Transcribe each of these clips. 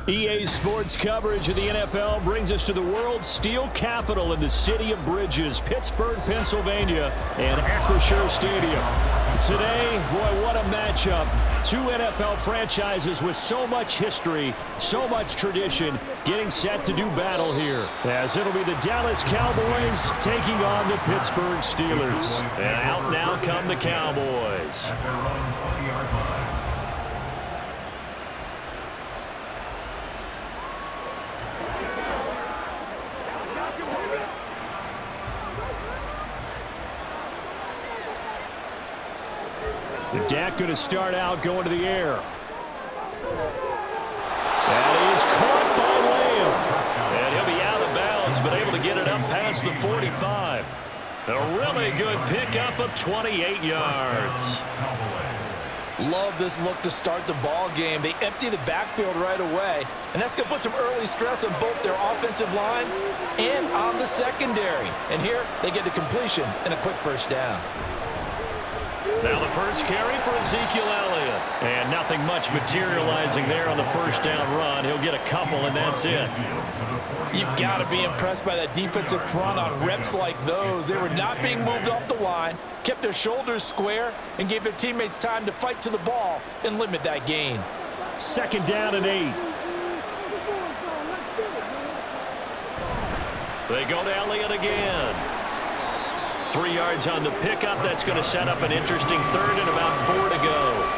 EA Sports coverage of the NFL brings us to the world's steel capital in the city of bridges, Pittsburgh, Pennsylvania, and Acrisure Stadium. Today, boy, what a matchup. Two NFL franchises with so much history, so much tradition, getting set to do battle here. As it'll be the Dallas Cowboys taking on the Pittsburgh Steelers. And out now come the Cowboys. Dak going to start out going to the air. That is caught by Lamb. And he'll be out of bounds, but able to get it up past the 45. A really good pickup of 28 yards. Love this look to start the ball game. They empty the backfield right away, and that's going to put some early stress on both their offensive line and on the secondary. And here they get the completion and a quick first down. Now the first carry for Ezekiel Elliott. And nothing much materializing there on the first down run. He'll get a couple, and that's it. You've got to be impressed by that defensive front on reps like those. They were not being moved off the line, kept their shoulders square, and gave their teammates time to fight to the ball and limit that gain. Second down and 8. They go to Elliott again. 3 yards on the pickup. That's going to set up an interesting third and about 4 to go.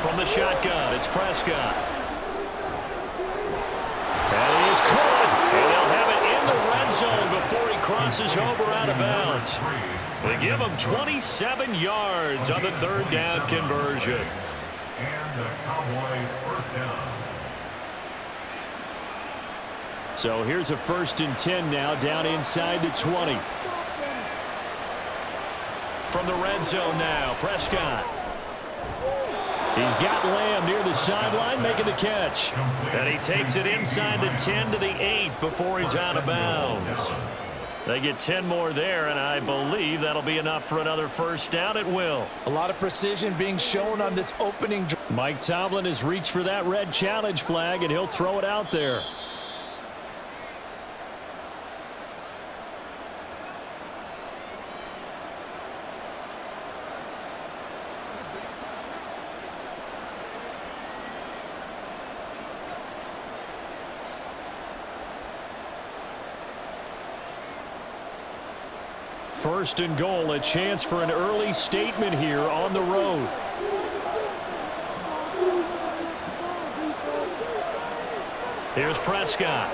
From the shotgun, it's Prescott. That is caught. And they'll have it in the red zone before he crosses over out of bounds. They give him 27 yards on the third down conversion. And the Cowboy first down. So here's a 1st and 10 now, down inside the 20. From the red zone now, Prescott. He's got Lamb near the sideline making the catch. And he takes it inside the 10 to the 8 before he's out of bounds. They get 10 more there, and I believe that'll be enough for another first down. It will. A lot of precision being shown on this opening drive. Mike Tomlin has reached for that red challenge flag, and he'll throw it out there. First and goal, a chance for an early statement here on the road. Here's Prescott.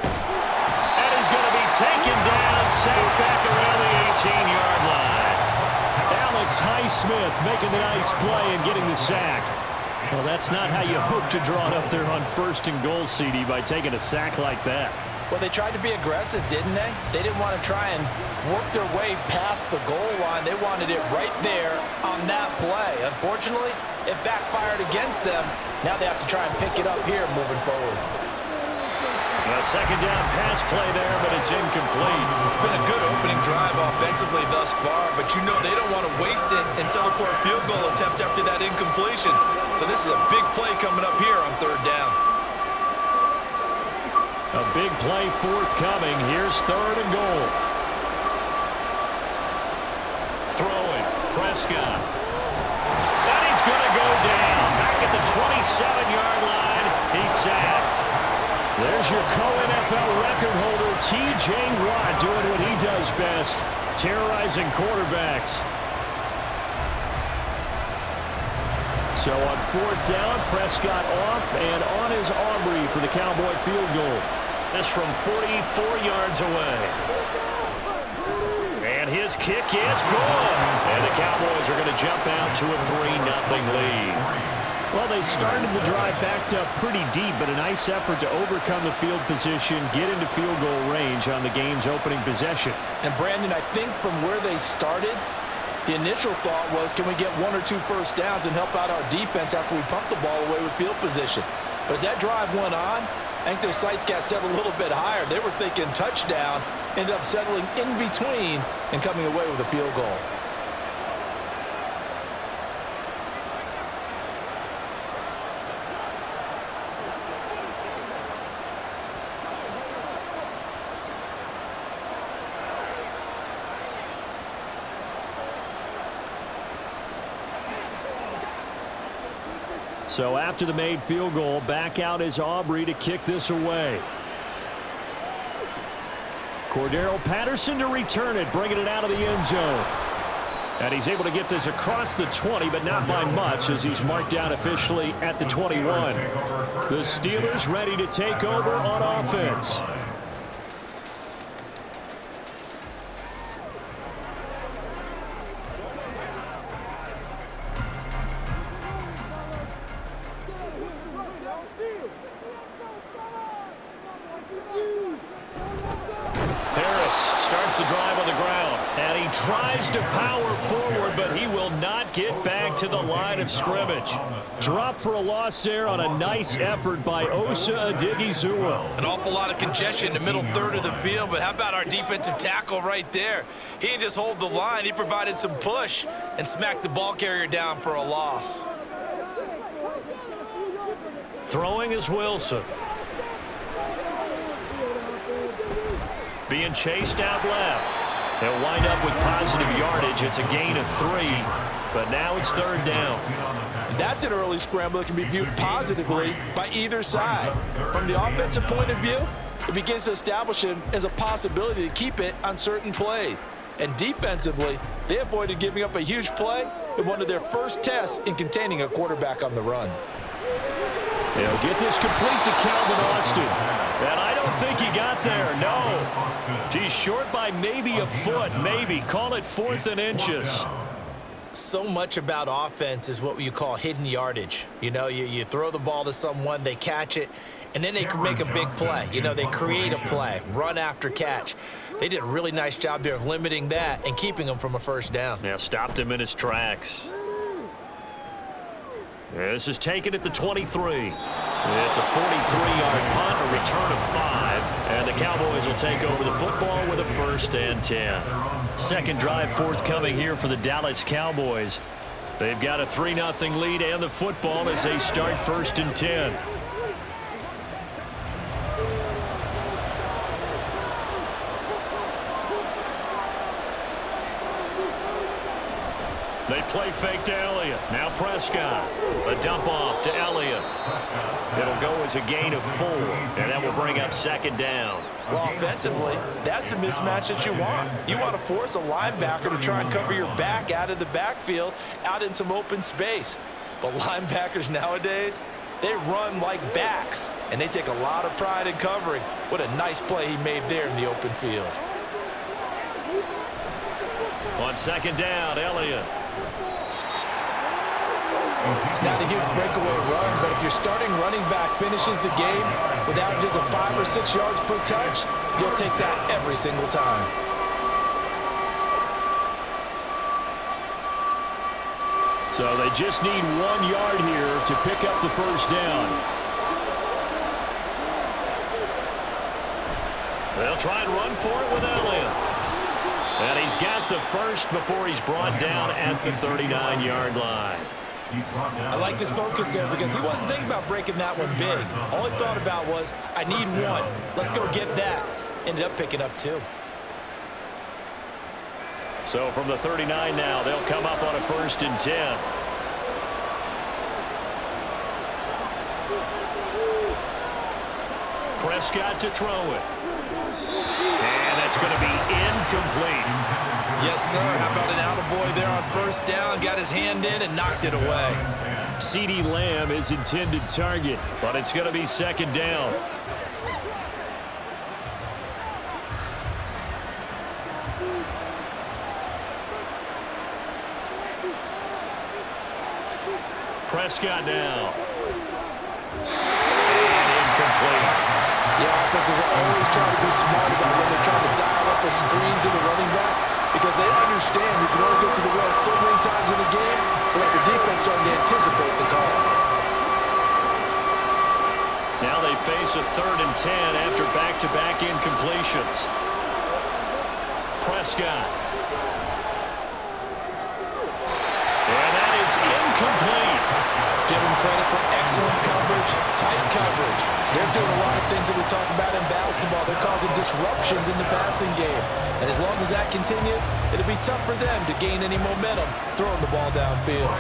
And he's going to be taken down, safe back around the 18-yard line. Alex Highsmith making the nice play and getting the sack. Well, that's not how you hope to draw it up there on first and goal, CD, by taking a sack like that. Well, they tried to be aggressive, didn't they? They didn't want to try and work their way past the goal line. They wanted it right there on that play. Unfortunately, it backfired against them. Now they have to try and pick it up here moving forward. A second down pass play there, but it's incomplete. It's been a good opening drive offensively thus far, but you know they don't want to waste it and settle for a field goal attempt after that incompletion. So this is a big play coming up here on third down. A big play forthcoming. Here's third and goal. Throwing, Prescott. And he's going to go down. Back at the 27-yard line. He's sacked. There's your co-NFL record holder, T.J. Watt, doing what he does best, terrorizing quarterbacks. So on fourth down, Prescott off and on is Aubrey for the Cowboy field goal. This from 44 yards away. And his kick is good. And the Cowboys are going to jump out to a 3-0 lead. Well, they started the drive backed up pretty deep, but a nice effort to overcome the field position, get into field goal range on the game's opening possession. And, Brandon, I think from where they started, The initial thought was, can we get 1 or 2 first downs and help out our defense after we pump the ball away with field position? But as that drive went on, I think their sights got set a little bit higher. They were thinking touchdown, ended up settling in between and coming away with a field goal. So after the made field goal, back out is Aubrey to kick this away. Cordero Patterson to return it, bringing it out of the end zone. And he's able to get this across the 20, but not by much, as he's marked down officially at the 21. The Steelers ready to take over on offense. Starts the drive on the ground, and he tries to power forward, but he will not get back to the line of scrimmage. Drop for a loss there on a nice effort by Osa Odighizuwa. An awful lot of congestion in the middle third of the field, but how about our defensive tackle right there? He didn't just hold the line, he provided some push and smacked the ball carrier down for a loss. Throwing is Wilson. Being chased out left. They'll wind up with positive yardage. It's a gain of 3, but now it's third down. That's an early scramble that can be viewed positively by either side. From the offensive point of view, it begins to establish him as a possibility to keep it on certain plays. And defensively, they avoided giving up a huge play in one of their first tests in containing a quarterback on the run. They'll get this complete to Calvin Austin. And I don't think he got there, no. He's short by maybe a foot, maybe. Call it 4th and inches. So much about offense is what you call hidden yardage. You know, you throw the ball to someone, they catch it, and then they can make a big play. You know, they create a play, run after catch. They did a really nice job there of limiting that and keeping him from a first down. Yeah, stopped him in his tracks. This is taken at the 23. It's a 43-yard punt, a return of 5, and the Cowboys will take over the football with a 1st and 10. Second drive forthcoming here for the Dallas Cowboys. They've got a 3-0 lead and the football as they start 1st and 10. They play fake to Elliott. Now Prescott. A dump off to Elliott. It'll go as a gain of 4, and that will bring up 2nd down. Well, offensively, that's the mismatch that you want. You want to force a linebacker to try and cover your back out of the backfield, out in some open space. But linebackers nowadays, they run like backs, and they take a lot of pride in covering. What a nice play he made there in the open field. On 2nd down, Elliott. It's not a huge breakaway run, but if your starting running back finishes the game with averages of 5 or 6 yards per touch, you'll take that every single time. So they just need 1 yard here to pick up the first down. They'll try and run for it with Elliott. And he's got the first before he's brought down at the 39-yard line. I like his focus there because he wasn't thinking about breaking that one big. All he thought about was, I need 1. Let's go get that. Ended up picking up 2. So from the 39 now, they'll come up on a 1st and 10. Prescott to throw it. And that's going to be incomplete. Yes, sir. How about an attaboy there on 1st down? Got his hand in and knocked it away. CeeDee Lamb is intended target, but it's going to be 2nd down. Prescott now. And incomplete. Yeah, offenses are always trying to be smart about when they're trying to dial up a screen to the running back. because they understand you can only go to the well so many times in the game without the defense starting to anticipate the call. Now they face a 3rd and 10 after back-to-back incompletions. Prescott. And that is incomplete. Give them credit for excellent coverage, tight coverage. They're doing a lot of things that we talk about in basketball. They're causing disruptions in the passing game. And as long as that continues, it'll be tough for them to gain any momentum throwing the ball downfield.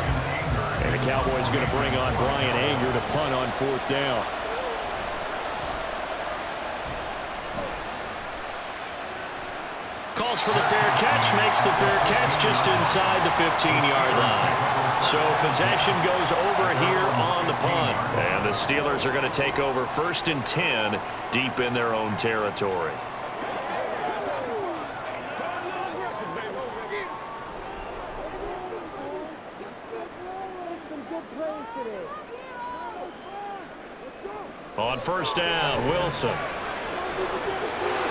And the Cowboys going to bring on Brian Anger to punt on 4th down. Calls for the fair catch, makes the fair catch just inside the 15-yard line. So possession goes over here on the punt. And the Steelers are going to take over 1st and 10 deep in their own territory. On 1st down, Wilson.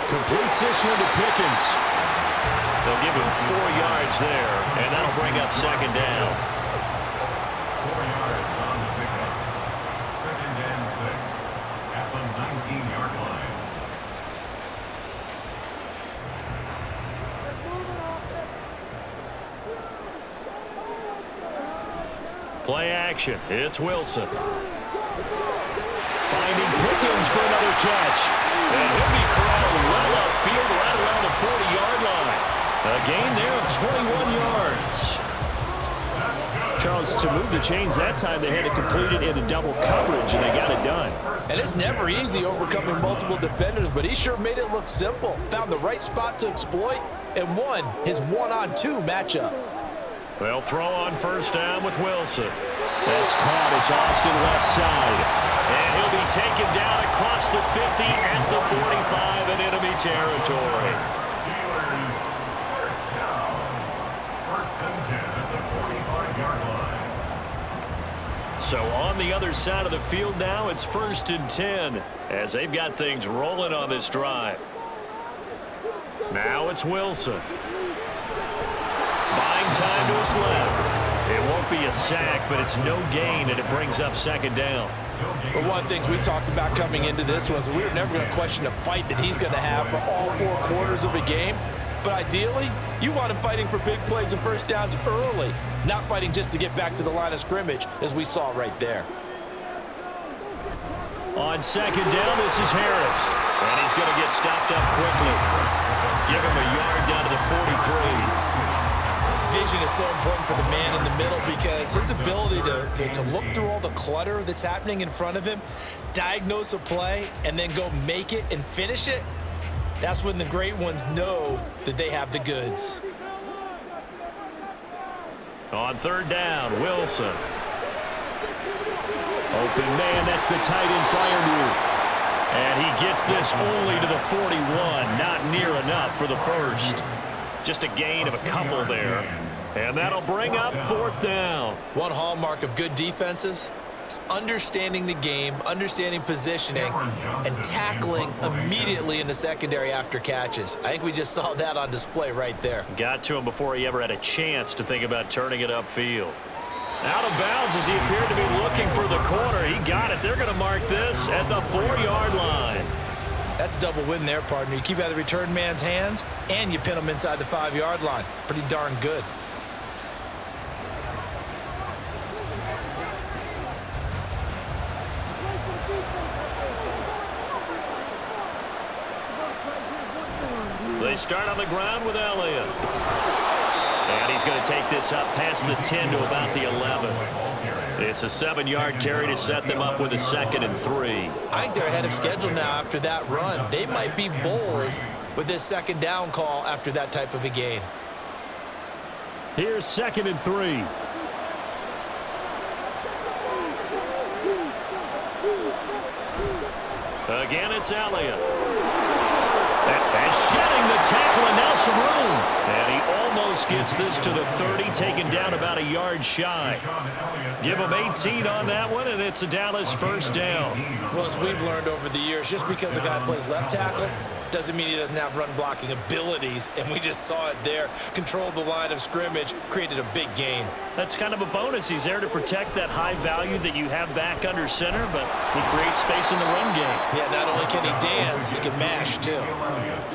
Completes this one to Pickens. They'll give him 4 yards there, and that'll bring up 2nd down. 4 yards on the pickup. 2nd and 6 at the 19-yard line. Play action. It's Wilson. Finding Pickens for another catch. And he'll be corralled well upfield right around the 40-yard line. A gain there of 21 yards. Charles, to move the chains that time, they had to complete it into double coverage, and they got it done. And it's never easy overcoming multiple defenders, but he sure made it look simple. Found the right spot to exploit and won his 1-on-2 matchup. They'll throw on 1st down with Wilson. That's caught. It's Austin left side. And he'll be taken down across the 50 at the 45 in enemy territory. Steelers first down. 1st and 10 at the 45-yard line. So on the other side of the field now, it's 1st and 10 as they've got things rolling on this drive. Now it's Wilson. Buying time to his left. It won't be a sack, but it's no gain, and it brings up 2nd down. But one of the things we talked about coming into this was we were never going to question the fight that he's going to have for all 4 quarters of a game. But ideally, you want him fighting for big plays and 1st downs early, not fighting just to get back to the line of scrimmage, as we saw right there. On 2nd down, this is Harris. And he's going to get stopped up quickly. Give him a yard down to the 43. Vision is so important for the man in the middle because his ability to look through all the clutter that's happening in front of him, diagnose a play, and then go make it and finish it, that's when the great ones know that they have the goods. On 3rd down, Wilson. Open man, that's the tight end fire move. And he gets this only to the 41, not near enough for the 1st. Just a gain of a couple there. And that'll bring up 4th down. One hallmark of good defenses is understanding the game, understanding positioning, and tackling immediately in the secondary after catches. I think we just saw that on display right there. Got to him before he ever had a chance to think about turning it upfield. Out of bounds as he appeared to be looking for the corner. He got it. They're going to mark this at the 4-yard line. That's a double win there, partner. You keep out of the return man's hands, and you pin him inside the 5-yard line. Pretty darn good. They start on the ground with Elliott. And he's going to take this up past the 10 to about the 11. It's a 7-yard carry to set them up with a 2nd and 3. I think they're ahead of schedule now after that run. They might be bold with this 2nd down call after that type of a gain. Here's 2nd and 3. Again, it's Elliott. And shedding the tackle, and now some room. And he almost gets this to the 30, taken down about a yard shy. Give him 18 on that one, and it's a Dallas 1st down. Well, as we've learned over the years, just because a guy plays left tackle doesn't mean he doesn't have run-blocking abilities, and we just saw it there. Controlled the line of scrimmage, created a big gain. That's kind of a bonus. He's there to protect that high value that you have back under center, but he creates space in the run game. Yeah, not only can he dance, he can mash, too.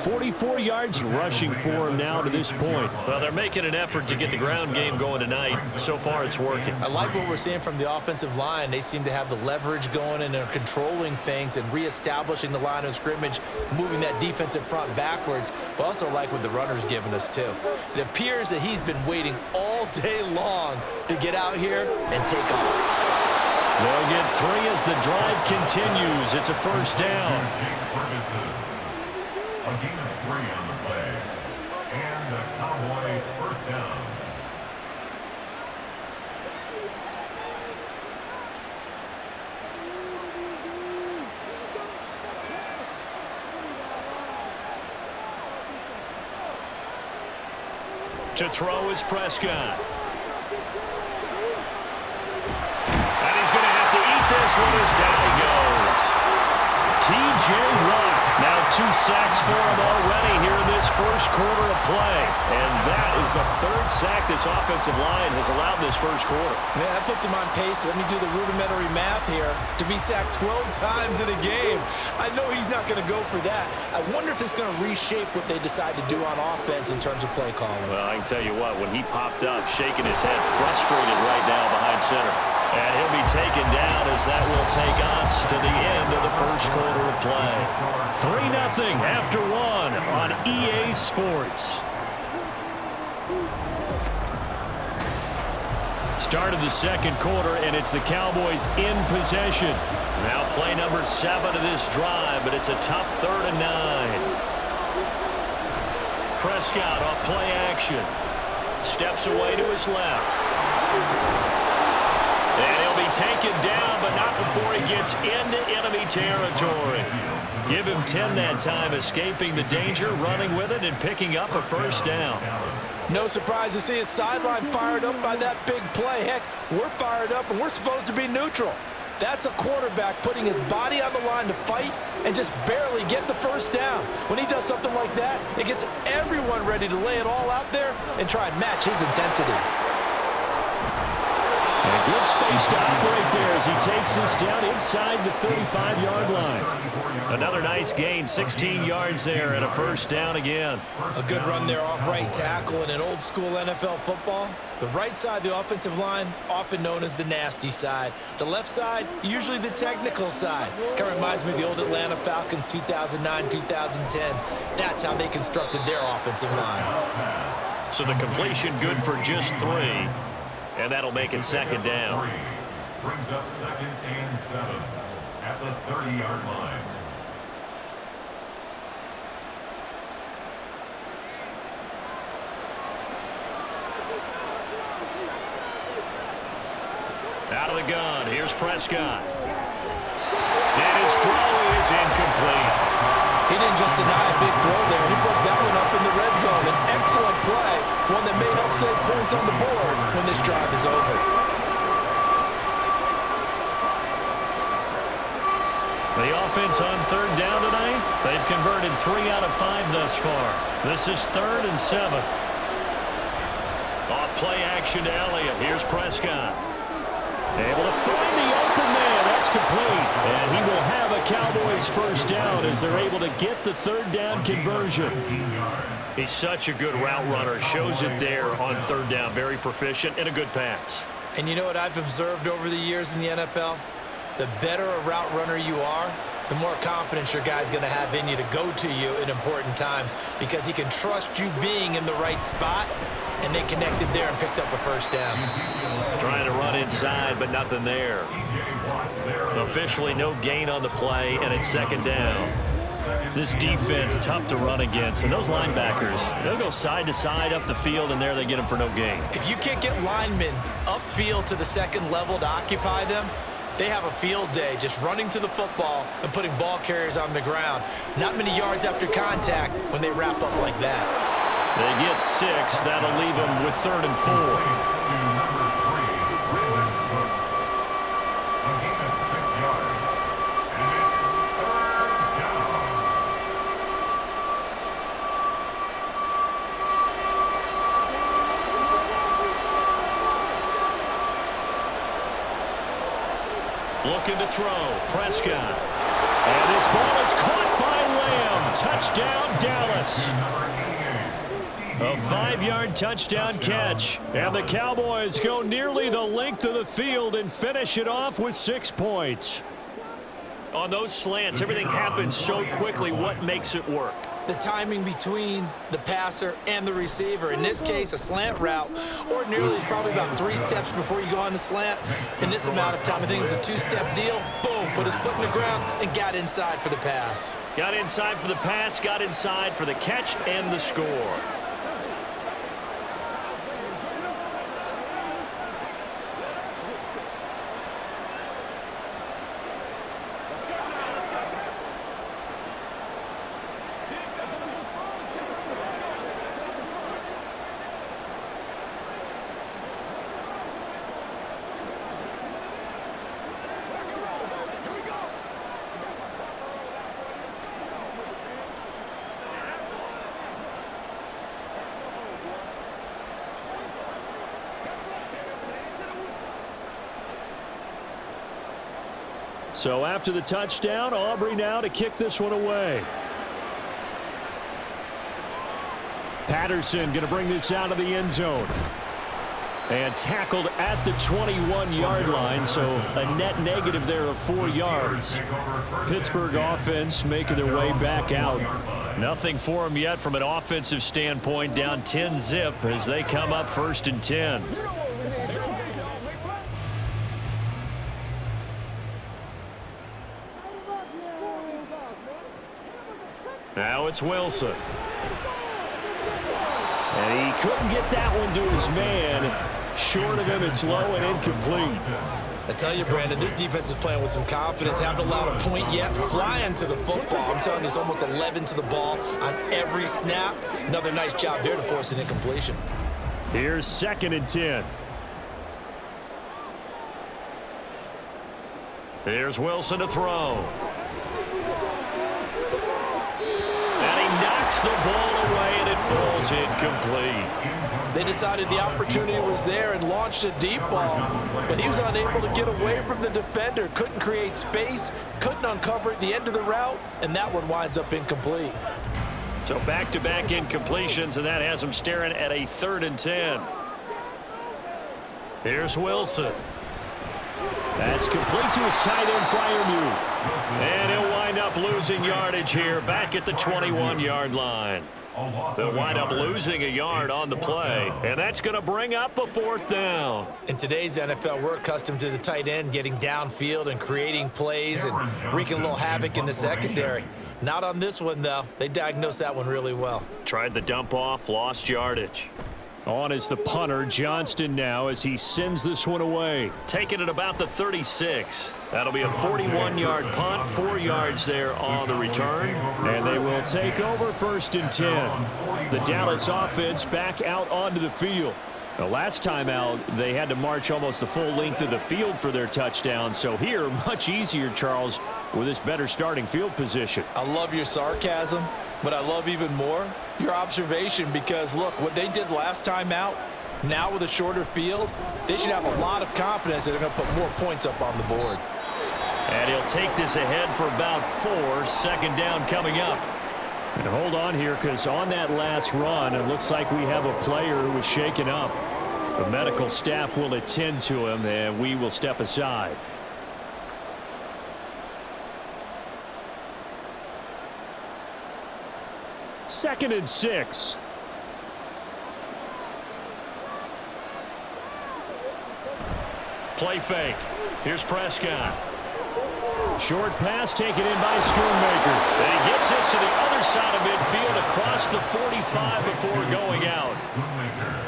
44 yards rushing for him now to this point. Well, they're making an effort to get the ground game going tonight. So far, it's working. I like what we're seeing from the offensive line. They seem to have the leverage going and are controlling things and reestablishing the line of scrimmage, moving that defensive front backwards, but also like what the runner's giving us, too. It appears that he's been waiting all day long to get out here and take off. They'll get 3 as the drive continues. It's a first down. A gain of 3 on the play. And a Cowboy first down. To throw is Prescott. And he's going to have to eat this one as down he goes. T.J. Watt. Now 2 sacks for him already here in this first quarter of play. And that is the 3rd sack this offensive line has allowed this first quarter. Man, that puts him on pace. Let me do the rudimentary math here. To be sacked 12 times in a game. I know he's not going to go for that. I wonder if it's going to reshape what they decide to do on offense in terms of play calling. Well, I can tell you what, when he popped up, shaking his head, frustrated right now behind center. And he'll be taken down as that will take us to the end of the first quarter of play. 3-0 after 1 on EA Sports. Start of the second quarter, and it's the Cowboys in possession. Now play number 7 of this drive, but it's a tough 3rd and 9. Prescott off play action. Steps away to his left. And he'll be taken down, but not before he gets into enemy territory. Give him 10 that time, escaping the danger, running with it, and picking up a first down. No surprise to see his sideline fired up by that big play. Heck, we're fired up, and we're supposed to be neutral. That's a quarterback putting his body on the line to fight and just barely get the first down. When he does something like that, it gets everyone ready to lay it all out there and try and match his intensity. And a good space to operate there as he takes this down inside the 35-yard line. Another nice gain, 16 yards there, and a first down again. A good run there off right tackle in an old-school NFL football. The right side of the offensive line, often known as the nasty side. The left side, usually the technical side. Kind of reminds me of the old Atlanta Falcons 2009-2010. That's how they constructed their offensive line. So the completion good for just 3. And that'll make it second down. Brings up 2nd and 7 at the 30-yard line. Out of the gun, here's Prescott. And his throw is incomplete. He didn't just deny a big throw there. He put that one up in the red zone. An excellent play, one that may help save points on the board when this drive is over. The offense on 3rd down tonight, they've converted 3 out of 5 thus far. This is 3rd and 7. Off play action to Elliott. Here's Prescott. Able to find the open man. That's complete. And he will have a Cowboys first down as they're able to get the 3rd down conversion. He's such a good route runner. Shows it there on 3rd down. Very proficient and a good pass. And you know what I've observed over the years in the NFL? The better a route runner you are, the more confidence your guy's going to have in you to go to you in important times because he can trust you being in the right spot, and they connected there and picked up a first down. Trying to run inside, but nothing there. Officially no gain on the play, and it's 2nd down. This defense, tough to run against, and those linebackers, they'll go side to side up the field, and there they get them for no gain. If you can't get linemen upfield to the 2nd level to occupy them, they have a field day just running to the football and putting ball carriers on the ground. Not many yards after contact when they wrap up like that. They get 6. That'll leave them with 3rd and 4. Looking to throw. Prescott. And this ball is caught by Lamb. Touchdown, Dallas. A 5-yard touchdown catch. And the Cowboys go nearly the length of the field and finish it off with 6 points. On those slants, everything happens so quickly. What makes it work? The timing between the passer and the receiver. In this case, a slant route ordinarily is probably about 3 steps before you go on the slant. In this amount of time, I think it was a 2-step deal. Boom, put his foot in the ground and got inside for the pass. Got inside for the pass, got inside for the catch and the score. So after the touchdown, Aubrey now to kick this one away. Patterson going to bring this out of the end zone. And tackled at the 21-yard line, so a net negative there of 4 yards. Pittsburgh offense making their way back out. Nothing for them yet from an offensive standpoint, down 10-zip as they come up 1st and 10. Now it's Wilson. And he couldn't get that one to his man. Short of him, it's low and incomplete. I tell you, Brandon, this defense is playing with some confidence. Haven't allowed a point yet. Flying to the football. I'm telling you, it's almost 11 to the ball on every snap. Another nice job there to force an incompletion. Here's 2nd and 10. Here's Wilson to throw. The ball away, and it falls incomplete. They decided the opportunity was there and launched a deep ball, but he was unable to get away from the defender, couldn't create space, couldn't uncover at the end of the route, and that one winds up incomplete. So back-to-back incompletions, and that has him staring at a 3rd and 10. Here's Wilson. That's complete to his tight end Freiermuth. And he'll wind up losing yardage here back at the 21-yard line. They'll wind up losing a yard on the play, and that's going to bring up a 4th down. In today's NFL, we're accustomed to the tight end getting downfield and creating plays and wreaking a little havoc in the secondary. Not on this one, though. They diagnosed that one really well. Tried the dump off, lost yardage. On is the punter, Johnston, now as he sends this one away. Taking it about the 36. That'll be a 41-yard punt, 4 yards there on the return. And they will take over 1st and 10. The Dallas offense back out onto the field. The last time out, they had to march almost the full length of the field for their touchdown. So here, much easier, Charles, with this better starting field position. I love your sarcasm, but I love even more your observation, because look, what they did last time out, now with a shorter field, they should have a lot of confidence that they're going to put more points up on the board. And he'll take this ahead for about 4. 2nd down coming up. And hold on here, because on that last run, it looks like we have a player who was shaken up. The medical staff will attend to him, and we will step aside. Second and 6. Play fake. Here's Prescott. Short pass taken in by Schoonmaker. And he gets this to the other side of midfield across the 45 before going out.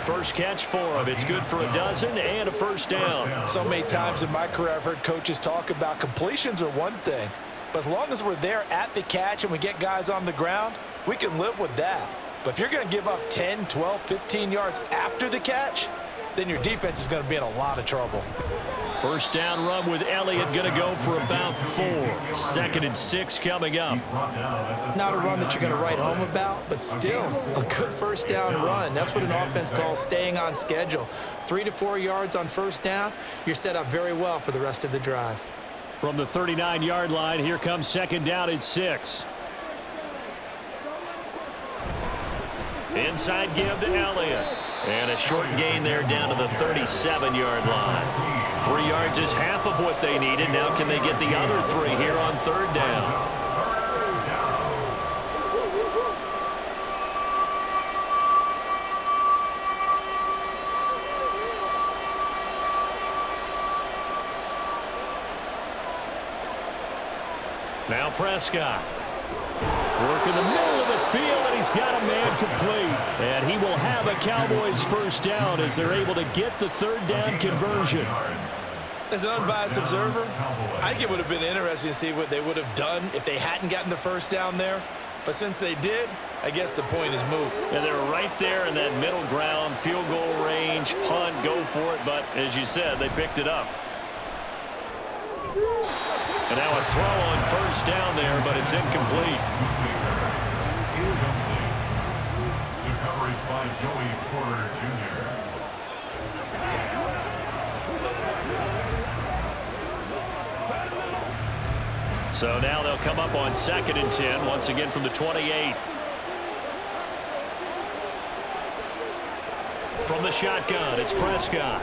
First catch for him. It's good for a dozen and a 1st down. So many times in my career I've heard coaches talk about completions are one thing, but as long as we're there at the catch and we get guys on the ground, we can live with that. But if you're going to give up 10, 12, 15 yards after the catch, then your defense is going to be in a lot of trouble. 1st down run with Elliott going to go for about 4. 2nd and 6 coming up. Not a run that you're going to write home about, but still a good 1st down run. That's what an offense calls staying on schedule. 3 to 4 yards on 1st down, you're set up very well for the rest of the drive. From the 39-yard line, here comes second down and 6. Inside give to Elliott. And a short gain there down to the 37-yard line. 3 yards is half of what they needed. Now can they get the other 3 here on third down? Now Prescott. Work in the middle of the field, and he's got a man complete. And he will have a Cowboys first down as they're able to get the third down conversion. As an unbiased observer, I think it would have been interesting to see what they would have done if they hadn't gotten the first down there. But since they did, I guess the point is moot. And they're right there in that middle ground, field goal range, punt, go for it. But as you said, they picked it up. And now a throw on first down there, but it's incomplete. The coverage by Joey Porter Jr. So now they'll come up on 2nd and 10, once again from the 28. From the shotgun, it's Prescott.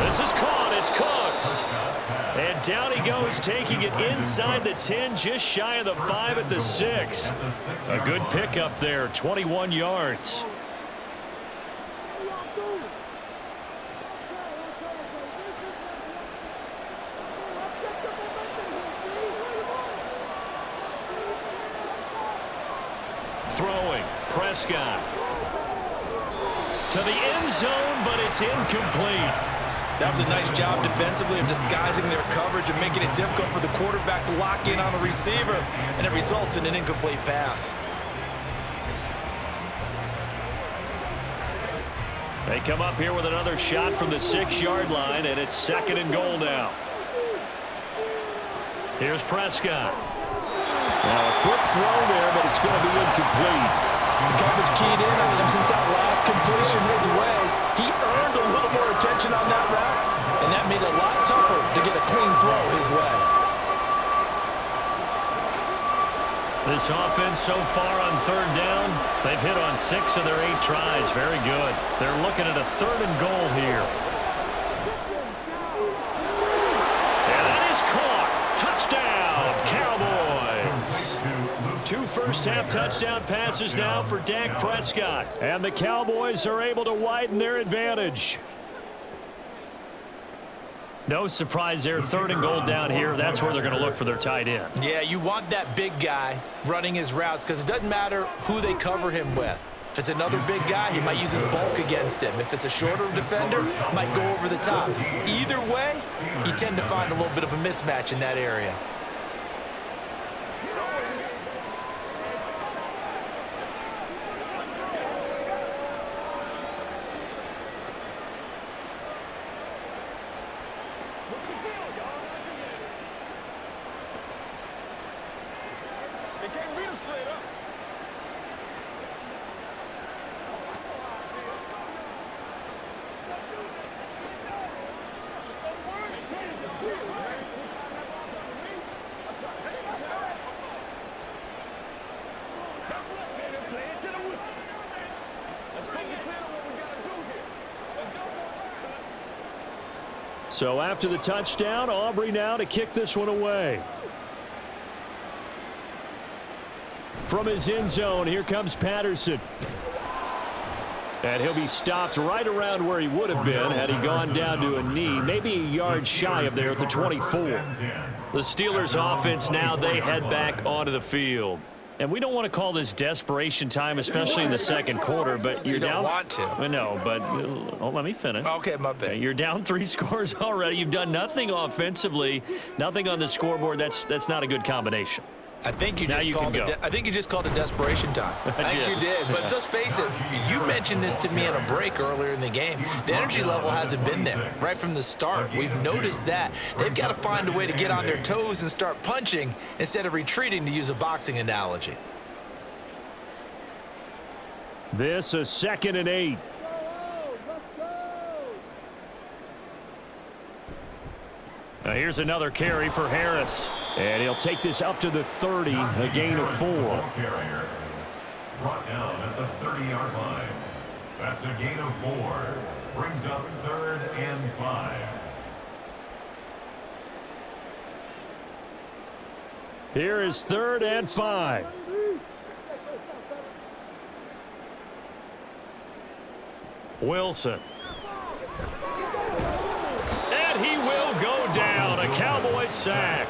This is caught, it's Cooks. And down he goes, taking it inside the 10, just shy of the 5 at the 6. A good pickup there, 21 yards. Throwing, Prescott. To the end zone, but it's incomplete. That was a nice job defensively of disguising their coverage and making it difficult for the quarterback to lock in on the receiver, and it results in an incomplete pass. They come up here with another shot from the 6-yard line, and it's 2nd and goal now. Here's Prescott. Now a quick throw there, but it's going to be incomplete. The coverage keyed in on him since that last completion his way. He earned a little more attention on that route, and that made it a lot tougher to get a clean throw his way. This offense so far on third down, they've hit on 6 of their 8 tries. Very good. They're looking at a 3rd and goal here. And that is caught. Touchdown, Cowboys. 2 first-half touchdown passes now for Dak Prescott. And the Cowboys are able to widen their advantage. No surprise there, 3rd and goal down here. That's where they're going to look for their tight end. Yeah, you want that big guy running his routes because it doesn't matter who they cover him with. If it's another big guy, he might use his bulk against him. If it's a shorter defender, might go over the top. Either way, you tend to find a little bit of a mismatch in that area. So after the touchdown, Aubrey now to kick this one away. From his end zone, here comes Patterson. And he'll be stopped right around where he would have been had he gone down to a knee, maybe a yard shy of there at the 24. The Steelers offense now, they head back onto the field. And we don't want to call this desperation time, especially in the second quarter, but you're down. You don't want to. I know, but let me finish. Okay, my bad. You're down 3 scores already. You've done nothing offensively, nothing on the scoreboard. That's not a good combination. I think you Now just you called can it. go. I think you just called it desperation time. I think you did. But let's face it. You mentioned this to me in a break earlier in the game. The energy level hasn't been there right from the start. We've noticed that they've got to find a way to get on their toes and start punching instead of retreating, to use a boxing analogy. This is 2nd and 8. Now here's another carry for Harris. And he'll take this up to the 30, a gain of 4. Carrier brought down at the 30-yard line. That's a gain of 4. Brings up 3rd and 5. Here is 3rd and 5. Wilson. And he will go down. A Cowboys sack.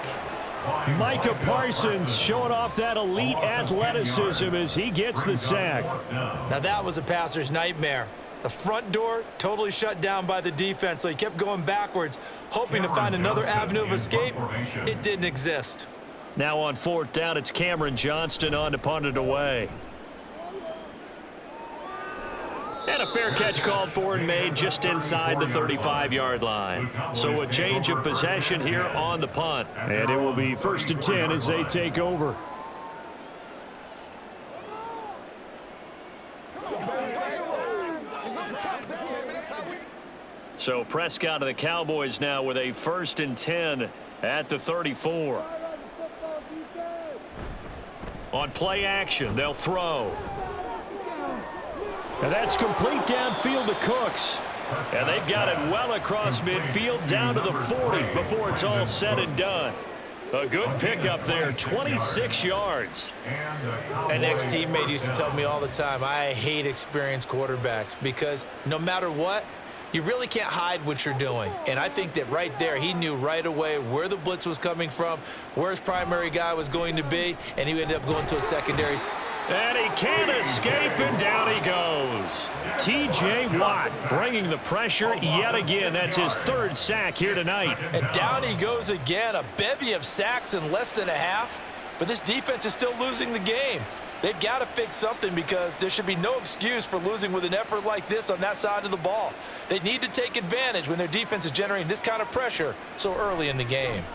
Micah Parsons showing off that elite athleticism as he gets the sack. Now that was a passer's nightmare. The front door totally shut down by the defense, so he kept going backwards, hoping to find another avenue of escape. It didn't exist. Now on 4th down, it's Cameron Johnston on to punt it away. And a fair catch called for and made just inside the 35-yard line. So a change of possession here on the punt. And it will be 1st and 10 as they take over. So Prescott of the Cowboys now with a 1st and 10 at the 34. On play action, they'll throw. And that's complete downfield to Cooks. And they've got it well across midfield down to the 40 before it's all said and done. A good pickup there, 26 yards. An ex-teammate used to tell me all the time, I hate experienced quarterbacks because no matter what, you really can't hide what you're doing. And I think that right there, he knew right away where the blitz was coming from, where his primary guy was going to be, and he ended up going to a secondary. And he can't escape, and down he goes. T.J. Watt bringing the pressure yet again. That's his 3rd sack here tonight. And down he goes again. A bevy of sacks in less than a half. But this defense is still losing the game. They've got to fix something because there should be no excuse for losing with an effort like this on that side of the ball. They need to take advantage when their defense is generating this kind of pressure so early in the game.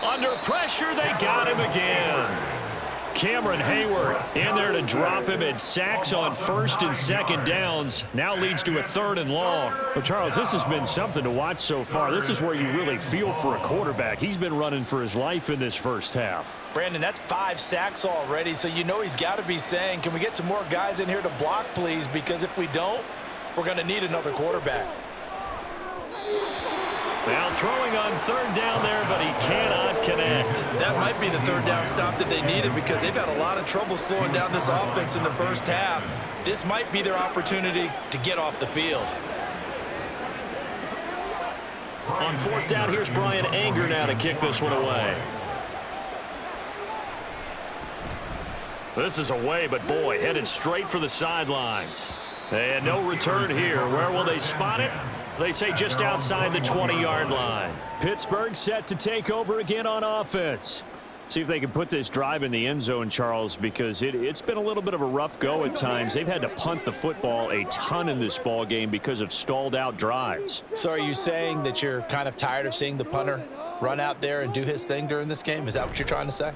Under pressure, they got him again. Cameron Hayward in there to drop him, and sacks on 1st and 2nd downs now leads to a 3rd and long. Well, Charles, this has been something to watch so far. This is where you really feel for a quarterback. He's been running for his life in this first half. Brandon, that's 5 sacks already, so you know he's got to be saying, can we get some more guys in here to block, please? Because if we don't, we're going to need another quarterback. Now throwing on 3rd down there, but he cannot connect. That might be the 3rd down stop that they needed because they've had a lot of trouble slowing down this offense in the first half. This might be their opportunity to get off the field. On 4th down, here's Brian Anger now to kick this one away. This is away, but boy, headed straight for the sidelines. And no return here. Where will they spot it? They say just outside the 20-yard line. Pittsburgh set to take over again on offense. See if they can put this drive in the end zone, Charles, because it's been a little bit of a rough go at times. They've had to punt the football a ton in this ball game because of stalled-out drives. So are you saying that you're kind of tired of seeing the punter run out there and do his thing during this game? Is that what you're trying to say?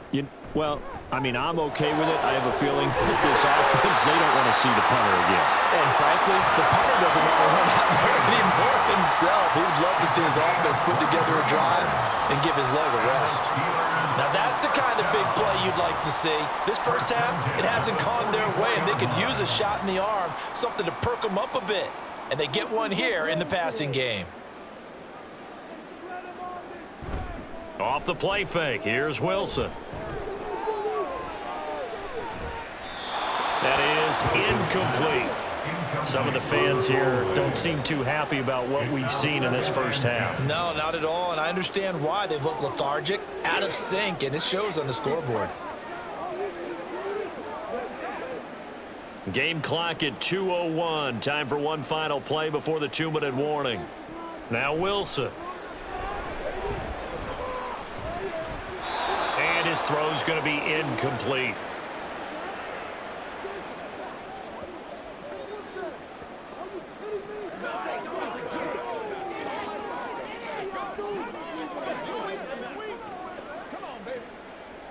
Well, I mean, I'm okay with it. I have a feeling that this offense, they don't want to see the punter again. And frankly, the punter doesn't want to run out there anymore himself. He would love to see his offense put together a drive and give his leg a rest. Now, that's the kind of big play you'd like to see. This first half, it hasn't gone their way, and they could use a shot in the arm, something to perk them up a bit. And they get one here in the passing game. Off the play fake, here's Wilson. That is incomplete. Some of the fans here don't seem too happy about what we've seen in this first half. No, not at all, and I understand why. They've looked lethargic, out of sync, and it shows on the scoreboard. Game clock at 2:01. Time for one final play before the 2-minute warning. Now Wilson. And his throw's going to be incomplete.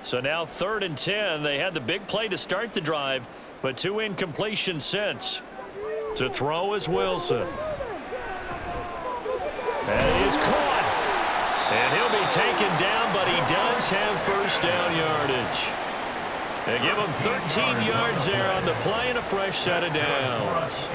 So now 3rd and 10. They had the big play to start the drive, but 2 incompletions since. To throw is Wilson. That is caught. And he'll be taken down, but he does have first down yardage. They give him 13 yards there on the play and a fresh set of downs.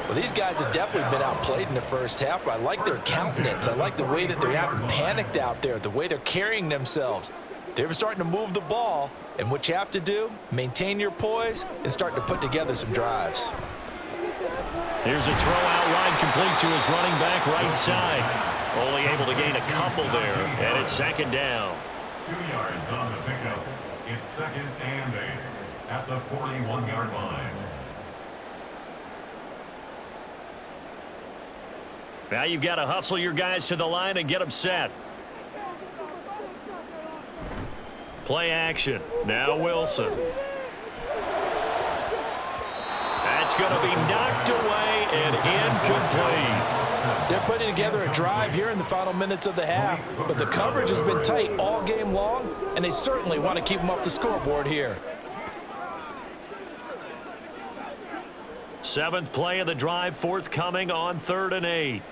Well, these guys have definitely been outplayed in the first half, but I like their countenance. I like the way that they haven't panicked out there, the way they're carrying themselves. They're starting to move the ball, and what you have to do, maintain your poise and start to put together some drives. Here's a throw out wide, complete to his running back right side. Only able to gain a couple there, and it's second down. 2 yards on the pickup. It's second and 8 at the 41-yard line. Now you've got to hustle your guys to the line and get them set. Play action. Now Wilson. That's going to be knocked away and incomplete. They're putting together a drive here in the final minutes of the half, but the coverage has been tight all game long, and they certainly want to keep them off the scoreboard here. 7th play of the drive forthcoming on 3rd and 8.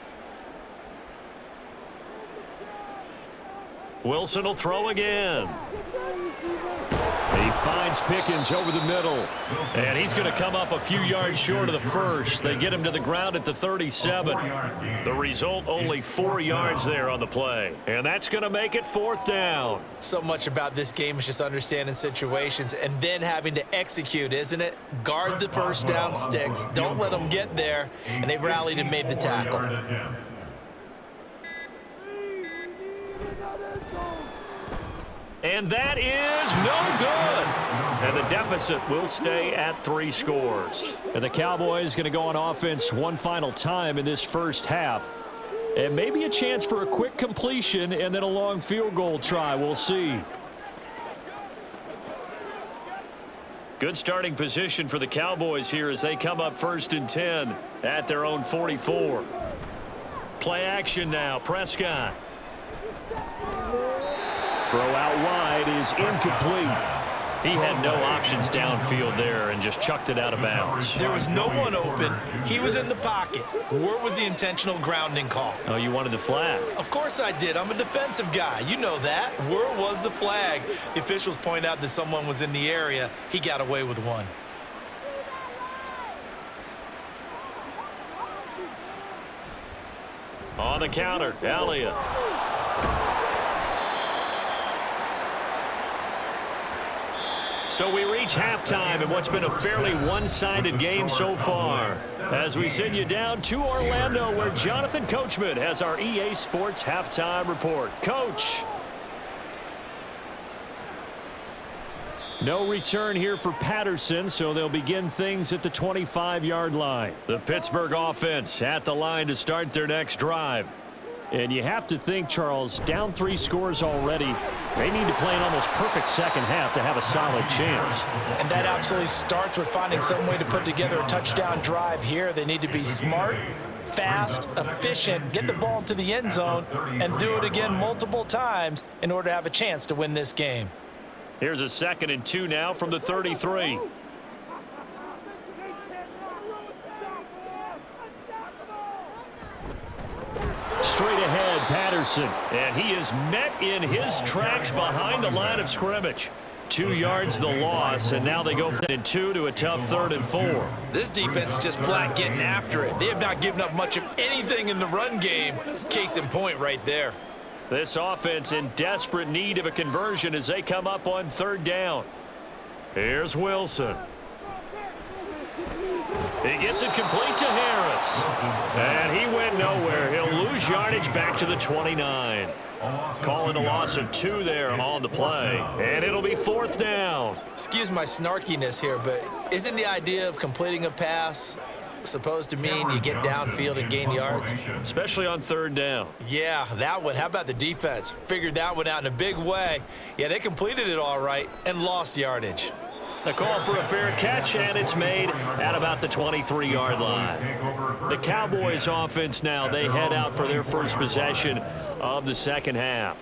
Wilson will throw again. He finds Pickens over the middle. And he's going to come up a few yards short of the first. They get him to the ground at the 37. The result, only 4 yards there on the play. And that's going to make it 4th down. So much about this game is just understanding situations and then having to execute, isn't it? Guard the first down sticks. Don't let them get there. And they rallied and made the tackle. And that is no good. And the deficit will stay at 3 scores. And the Cowboys going to go on offense one final time in this first half. And maybe a chance for a quick completion and then a long field goal try. We'll see. Good starting position for the Cowboys here as they come up 1st and 10 at their own 44. Play action now. Prescott. Throw out wide is incomplete. He had no options downfield there and just chucked it out of bounds. There was no one open. He was in the pocket. Where was the intentional grounding call? Oh, you wanted the flag? Of course I did. I'm a defensive guy. You know that. Where was the flag? The officials point out that someone was in the area. He got away with one. On the counter, Elliott. So we reach halftime in what's been a fairly one-sided game so far. As we send you down to Orlando, where Jonathan Coachman has our EA Sports halftime report. Coach. No return here for Patterson, so they'll begin things at the 25-yard line. The Pittsburgh offense at the line to start their next drive. And you have to think, Charles, down 3 scores already. They need to play an almost perfect second half to have a solid chance. And that absolutely starts with finding some way to put together a touchdown drive here. They need to be smart, fast, efficient, get the ball to the end zone, and do it again multiple times in order to have a chance to win this game. Here's a 2nd and 2 now from the 33. Straight ahead, Patterson. And he is met in his tracks behind the line of scrimmage. 2 yards the loss, and now they go 2nd and 2 to a tough 3rd and 4. This defense is just flat getting after it. They have not given up much of anything in the run game. Case in point right there. This offense in desperate need of a conversion as they come up on 3rd down. Here's Wilson. He gets it complete to Harris. And he went nowhere. He'll lose yardage back to the 29. Calling a loss of 2 there on the play. And it'll be 4th down. Excuse my snarkiness here, but isn't the idea of completing a pass supposed to mean you get downfield and gain yards? Especially on 3rd down. Yeah, that one. How about the defense? Figured that one out in a big way. Yeah, they completed it all right and lost yardage. A call for a fair catch, and it's made at about the 23-yard line. The Cowboys offense now, they head out for their first possession of the second half.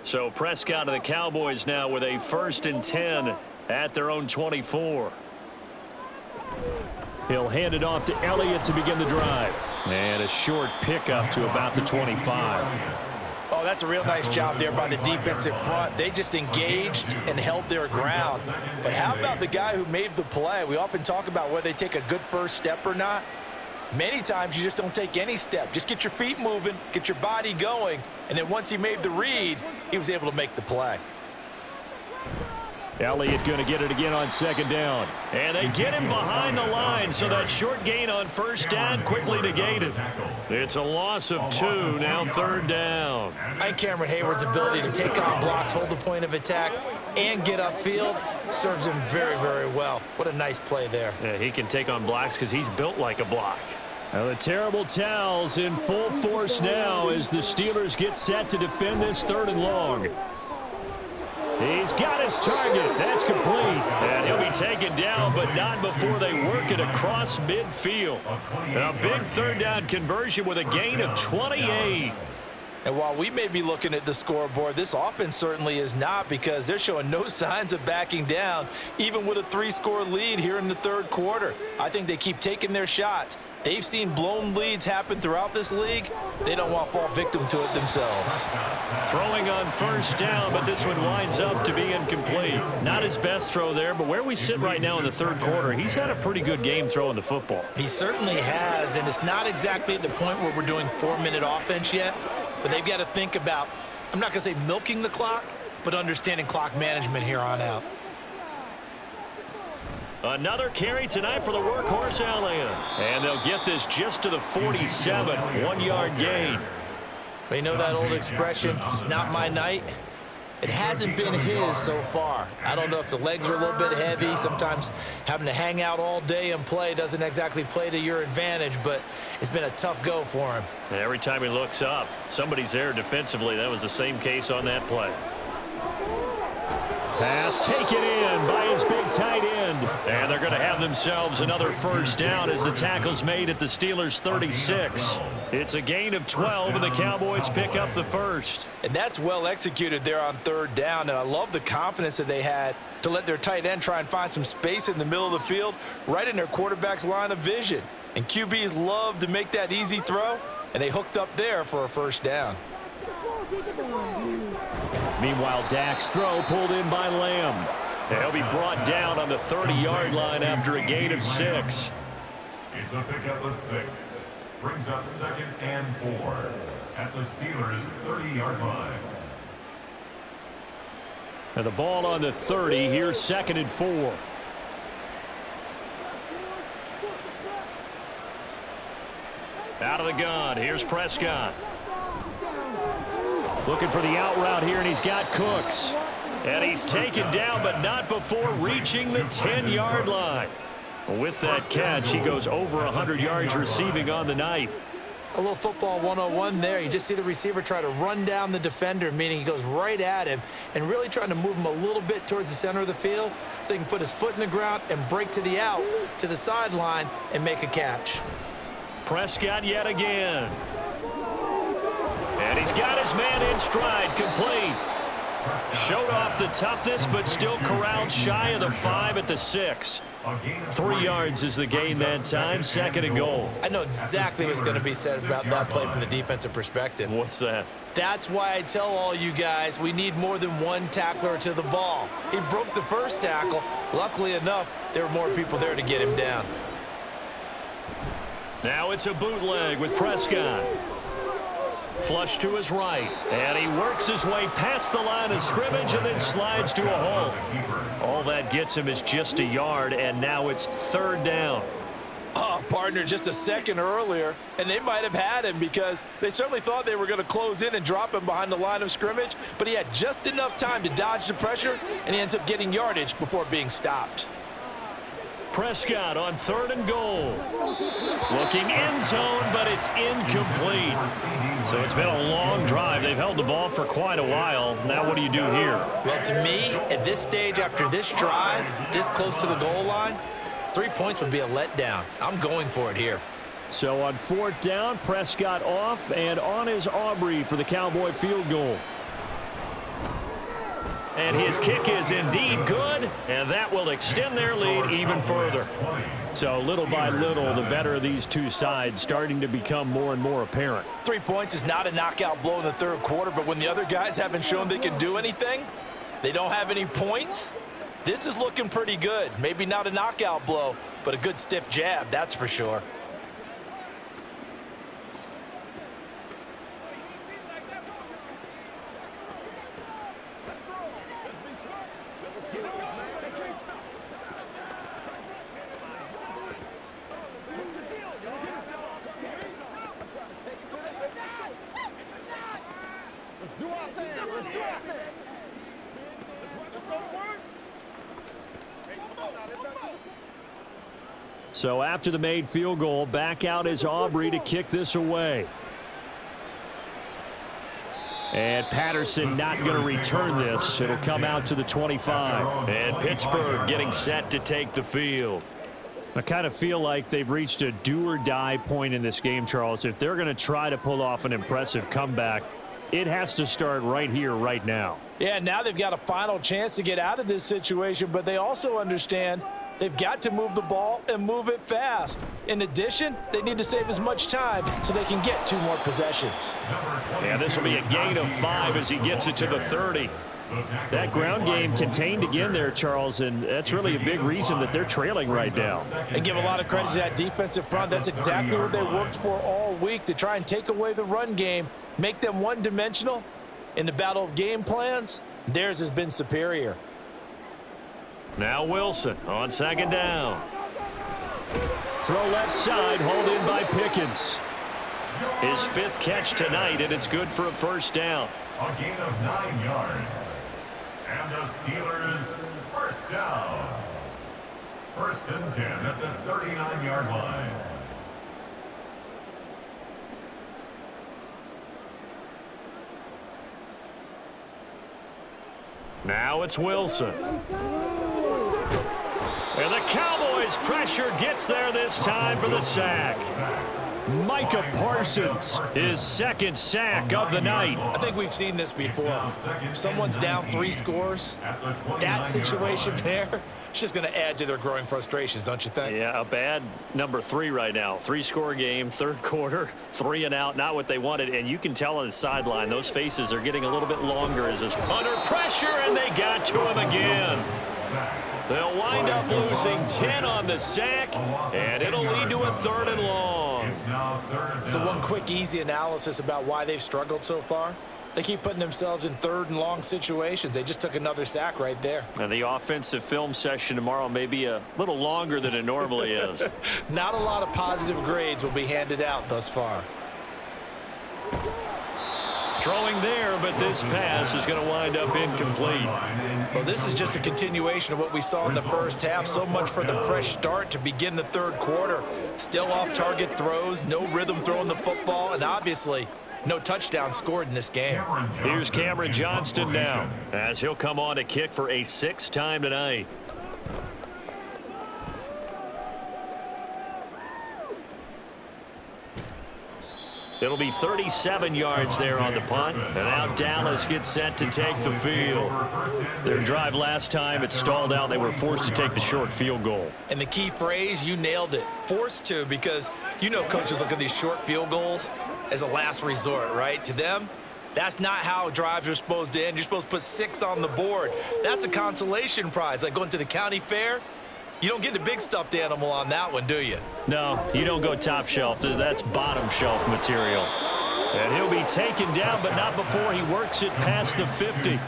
So Prescott of the Cowboys now with a 1st and 10 at their own 24. He'll hand it off to Elliott to begin the drive. And a short pickup to about the 25. Oh, that's a real nice job there by the defensive front. They just engaged and held their ground. But how about the guy who made the play? We often talk about whether they take a good first step or not. Many times you just don't take any step. Just get your feet moving, get your body going, and then once he made the read, he was able to make the play. Elliott going to get it again on second down. And they get him behind the line, so that short gain on first down quickly negated. It's a loss of 2, now third down. And Cameron Hayward's ability to take on blocks, hold the point of attack, and get upfield serves him very, very well. What a nice play there. Yeah, he can take on blocks because he's built like a block. Now the terrible towels in full force now as the Steelers get set to defend this 3rd and long. He's got his target. That's complete. And he'll be taken down, but not before they work it across midfield. A big 3rd down conversion with a gain of 28. And while we may be looking at the scoreboard, this offense certainly is not, because they're showing no signs of backing down, even with a 3-score lead here in the 3rd quarter. I think they keep taking their shots. They've seen blown leads happen throughout this league. They don't want to fall victim to it themselves. Throwing on first down, but this one winds up to be incomplete. Not his best throw there, but where we sit right now in the 3rd quarter, he's had a pretty good game throwing the football. He certainly has, and it's not exactly at the point where we're doing 4-minute offense yet, but they've got to think about, I'm not going to say milking the clock, but understanding clock management here on out. Another carry tonight for the workhorse Elliott. And they'll get this just to the 47, 1-yard gain. Well, you know that old expression, it's not my night? It hasn't been his so far. I don't know if the legs are a little bit heavy. Sometimes having to hang out all day and play doesn't exactly play to your advantage, but it's been a tough go for him. And every time he looks up, somebody's there defensively. That was the same case on that play. Pass taken in by his big tight end. And they're going to have themselves another first down as the tackle's made at the Steelers' 36. It's a gain of 12, and the Cowboys pick up the first. And that's well executed there on 3rd down, and I love the confidence that they had to let their tight end try and find some space in the middle of the field, right in their quarterback's line of vision. And QBs love to make that easy throw, and they hooked up there for a first down. Meanwhile, Dak's throw pulled in by Lamb. He'll be brought down on the 30-yard line after a gain of 6. It's a pickup of 6. Brings up 2nd and 4 at the Steelers' 30-yard line. And the ball on the 30. Here's 2nd and 4. Out of the gun. Here's Prescott. Looking for the out route here, and he's got Cooks. And he's taken down, but not before reaching the 10-yard line. With that catch, he goes over 100 yards receiving on the night. A little football 101 there. You just see the receiver try to run down the defender, meaning he goes right at him and really trying to move him a little bit towards the center of the field so he can put his foot in the ground and break to the out, to the sideline, and make a catch. Prescott yet again. And he's got his man in stride, complete. Showed off the toughness, but still corralled shy of the 5 at the 6. 3 yards is the gain that time, 2nd and goal. I know exactly what's going to be said about that play from the defensive perspective. What's that? That's why I tell all you guys we need more than one tackler to the ball. He broke the first tackle. Luckily enough, there were more people there to get him down. Now it's a bootleg with Prescott. Flush to his right, and he works his way past the line of scrimmage and then slides to a halt. All that gets him is just a yard, and now it's 3rd down. Oh, partner, just a second earlier, and they might have had him because they certainly thought they were going to close in and drop him behind the line of scrimmage, but he had just enough time to dodge the pressure, and he ends up getting yardage before being stopped. Prescott on 3rd and goal. Looking end zone, but it's incomplete. So it's been a long drive. They've held the ball for quite a while. Now what do you do here? Well, to me, at this stage, after this drive, this close to the goal line, 3 points would be a letdown. I'm going for it here. So on 4th down, Prescott off, and on is Aubrey for the Cowboy field goal. And his kick is indeed good, and that will extend their lead even further. So little by little, the better of these two sides starting to become more and more apparent. 3 points is not a knockout blow in the third quarter, but when the other guys haven't shown they can do anything, they don't have any points, this is looking pretty good. Maybe not a knockout blow, but a good stiff jab, that's for sure. So after the made field goal, back out is Aubrey to kick this away. And Patterson not going to return this. It'll come out to the 25. And Pittsburgh getting set to take the field. I kind of feel like they've reached a do-or-die point in this game, Charles. If they're going to try to pull off an impressive comeback, it has to start right here, right now. Yeah, now they've got a final chance to get out of this situation, but they also understand they've got to move the ball and move it fast. In addition, they need to save as much time so they can get 2 more possessions. Yeah, this will be a gain of 5 as he gets it to the 30. That ground game contained again there, Charles, and that's really a big reason that they're trailing right now. And give a lot of credit to that defensive front. That's exactly what they worked for all week, to try and take away the run game, make them one-dimensional. In the battle of game plans, theirs has been superior. Now Wilson on second down. Throw left side, hauled in by Pickens. His 5th catch tonight, and it's good for a first down. A gain of 9 yards. And the Steelers first down. 1st and 10 at the 39-yard line. Now it's Wilson. And the Cowboys pressure gets there this time for the sack. Micah Parsons, his 2nd sack of the night. I think we've seen this before. If someone's down 3 scores, that situation there, it's just going to add to their growing frustrations, don't you think? Yeah, a bad number 3 right now. 3-score game, 3rd quarter, 3 and out, not what they wanted. And you can tell on the sideline, those faces are getting a little bit longer as this under pressure, and they got to him again. They'll wind up losing 10 on the sack, and it'll lead to a 3rd and long. So one quick, easy analysis about why they've struggled so far. They keep putting themselves in 3rd and long situations. They just took another sack right there. And the offensive film session tomorrow may be a little longer than it normally is. Not a lot of positive grades will be handed out thus far. Throwing there, but this pass is going to wind up incomplete. Well, this is just a continuation of what we saw in the first half. So much for the fresh start to begin the 3rd quarter. Still off-target throws, no rhythm throwing the football, and obviously no touchdown scored in this game. Here's Cameron Johnston now, as he'll come on to kick for a 6th time tonight. It'll be 37 yards there on the punt. And now Dallas gets set to take the field. Their drive last time, it stalled out. They were forced to take the short field goal. And the key phrase, you nailed it, forced to, because you know coaches look at these short field goals as a last resort, right? To them, that's not how drives are supposed to end. You're supposed to put 6 on the board. That's a consolation prize, like going to the county fair. You don't get the big stuffed animal on that one, do you? No, you don't go top shelf. That's bottom shelf material. And he'll be taken down, but not before he works it past the 50.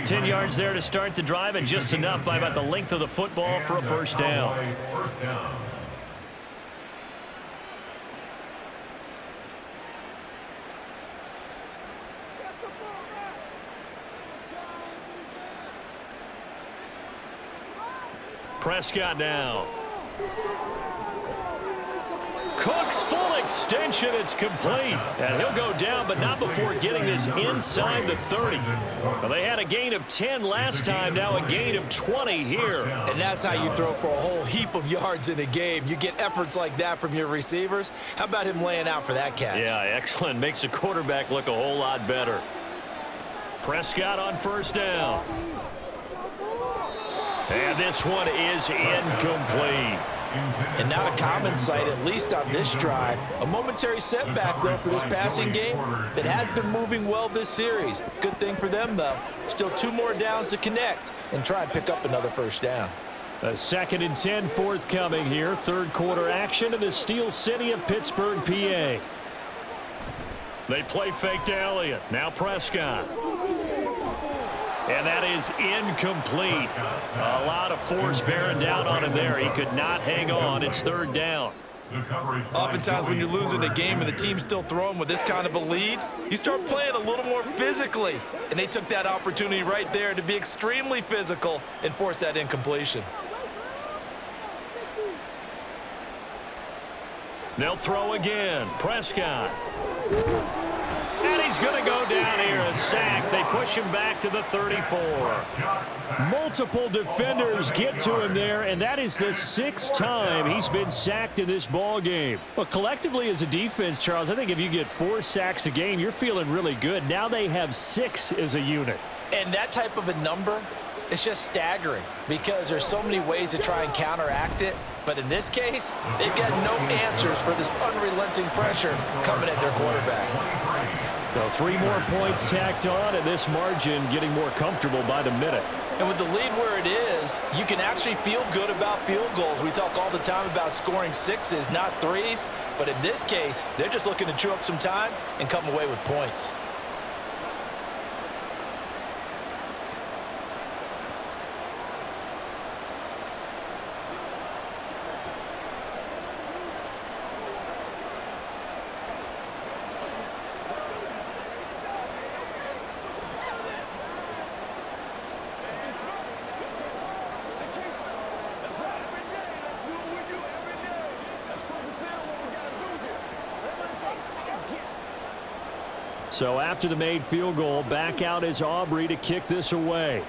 10 yards there to start the drive, and just enough by about the length of the football for a first down. Prescott now. Cook's full extension. It's complete. And he'll go down, but not before getting this inside the 30. Well, they had a gain of 10 last time. Now a gain of 20 here. And that's how you throw for a whole heap of yards in a game. You get efforts like that from your receivers. How about him laying out for that catch? Yeah, excellent. Makes the quarterback look a whole lot better. Prescott on first down. And this one is incomplete. And not a common sight, at least on this drive. A momentary setback, though, for this passing game that has been moving well this series. Good thing for them, though. Still 2 more downs to connect and try and pick up another first down. A 2nd and 10 forthcoming here. Third quarter action in the Steel City of Pittsburgh, PA. They play fake to Elliott. Now Prescott. And that is incomplete. A lot of force bearing down on him there. He could not hang on. It's 3rd down. Oftentimes when you're losing a game and the team's still throwing with this kind of a lead, you start playing a little more physically. And they took that opportunity right there to be extremely physical and force that incompletion. They'll throw again. Prescott. And he's going to go down here. A sack. They push him back to the 34. Multiple defenders get to him there, and that is the 6th time he's been sacked in this ball game. Well, collectively as a defense, Charles, I think if you get 4 sacks a game, you're feeling really good. Now they have 6 as a unit. And that type of a number, it's just staggering because there's so many ways to try and counteract it. But in this case, they've got no answers for this unrelenting pressure coming at their quarterback. Well, 3 more points tacked on, and this margin getting more comfortable by the minute. And with the lead where it is, you can actually feel good about field goals. We talk all the time about scoring 6s, not 3s. But in this case, they're just looking to chew up some time and come away with points. So after the made field goal, back out is Aubrey to kick this away.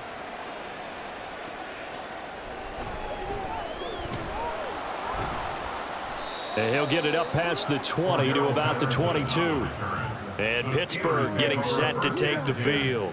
And he'll get it up past the 20 to about the 22. And Pittsburgh getting set to take the field.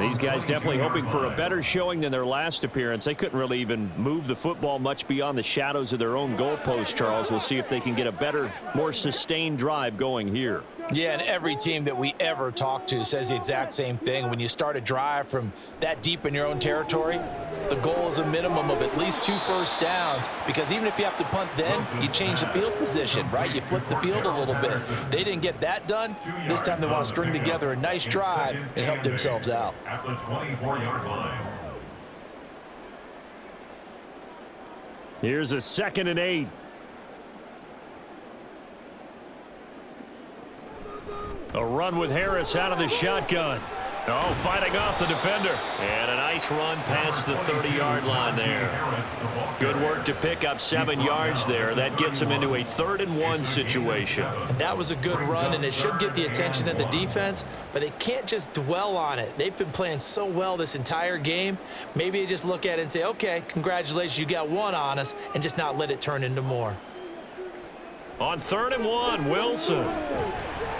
These guys definitely hoping for a better showing than their last appearance. They couldn't really even move the football much beyond the shadows of their own goalpost, Charles. We'll see if they can get a better, more sustained drive going here. Yeah, and every team that we ever talk to says the exact same thing. When you start a drive from that deep in your own territory, the goal is a minimum of at least 2 first downs, because even if you have to punt then, you change the field position, right? You flip the field a little bit. They didn't get that done. This time they want to string together a nice drive and help themselves out. At the 24-yard line. Here's a 2nd and 8. A run with Harris out of the shotgun. Oh, fighting off the defender. And a nice run past the 30-yard line there. Good work to pick up 7 yards there. That gets him into a 3rd and 1 situation. That was a good run, and it should get the attention of the defense, but they can't just dwell on it. They've been playing so well this entire game. Maybe they just look at it and say, okay, congratulations, you got 1 on us, and just not let it turn into more. On 3rd and 1, Wilson.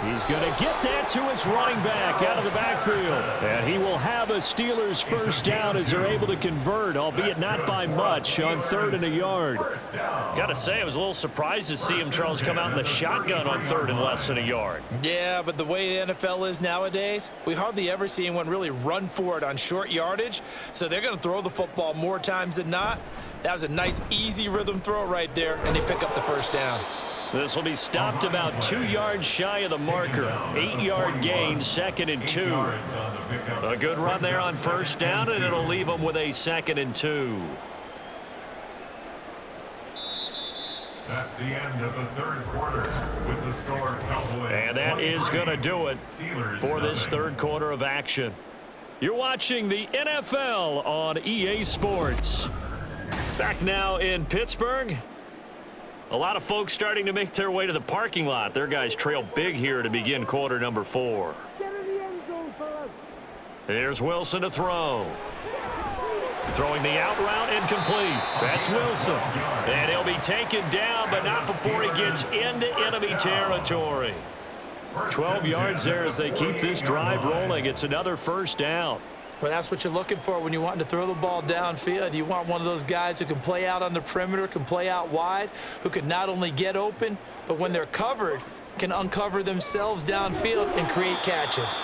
He's going to get that to his running back out of the backfield. And he will have a Steelers first down as they're able to convert, albeit not by much, on 3rd and a yard. Got to say, I was a little surprised to see him, Charles, come out in the shotgun on 3rd and less than a yard. Yeah, but the way the NFL is nowadays, we hardly ever see anyone really run for it on short yardage. So they're going to throw the football more times than not. That was a nice, easy rhythm throw right there, and they pick up the first down. This will be stopped about 2 yards shy of the marker. 8-yard gain, 2nd and 2. A good run there on first down, and it'll leave them with a 2nd and 2. That's the end of the 3rd quarter with the score Cowboys. And that is going to do it for this 3rd quarter of action. You're watching the NFL on EA Sports. Back now in Pittsburgh. A lot of folks starting to make their way to the parking lot. Their guys trail big here to begin quarter number 4. Get in the end zone, fellas. Here's Wilson to throw. Throwing the out route incomplete. That's Wilson. And he'll be taken down, but not before he gets into enemy territory. 12 yards there as they keep this drive rolling. It's another first down. Well, that's what you're looking for when you want to throw the ball downfield. You want one of those guys who can play out on the perimeter, can play out wide, who can not only get open, but when they're covered, can uncover themselves downfield and create catches.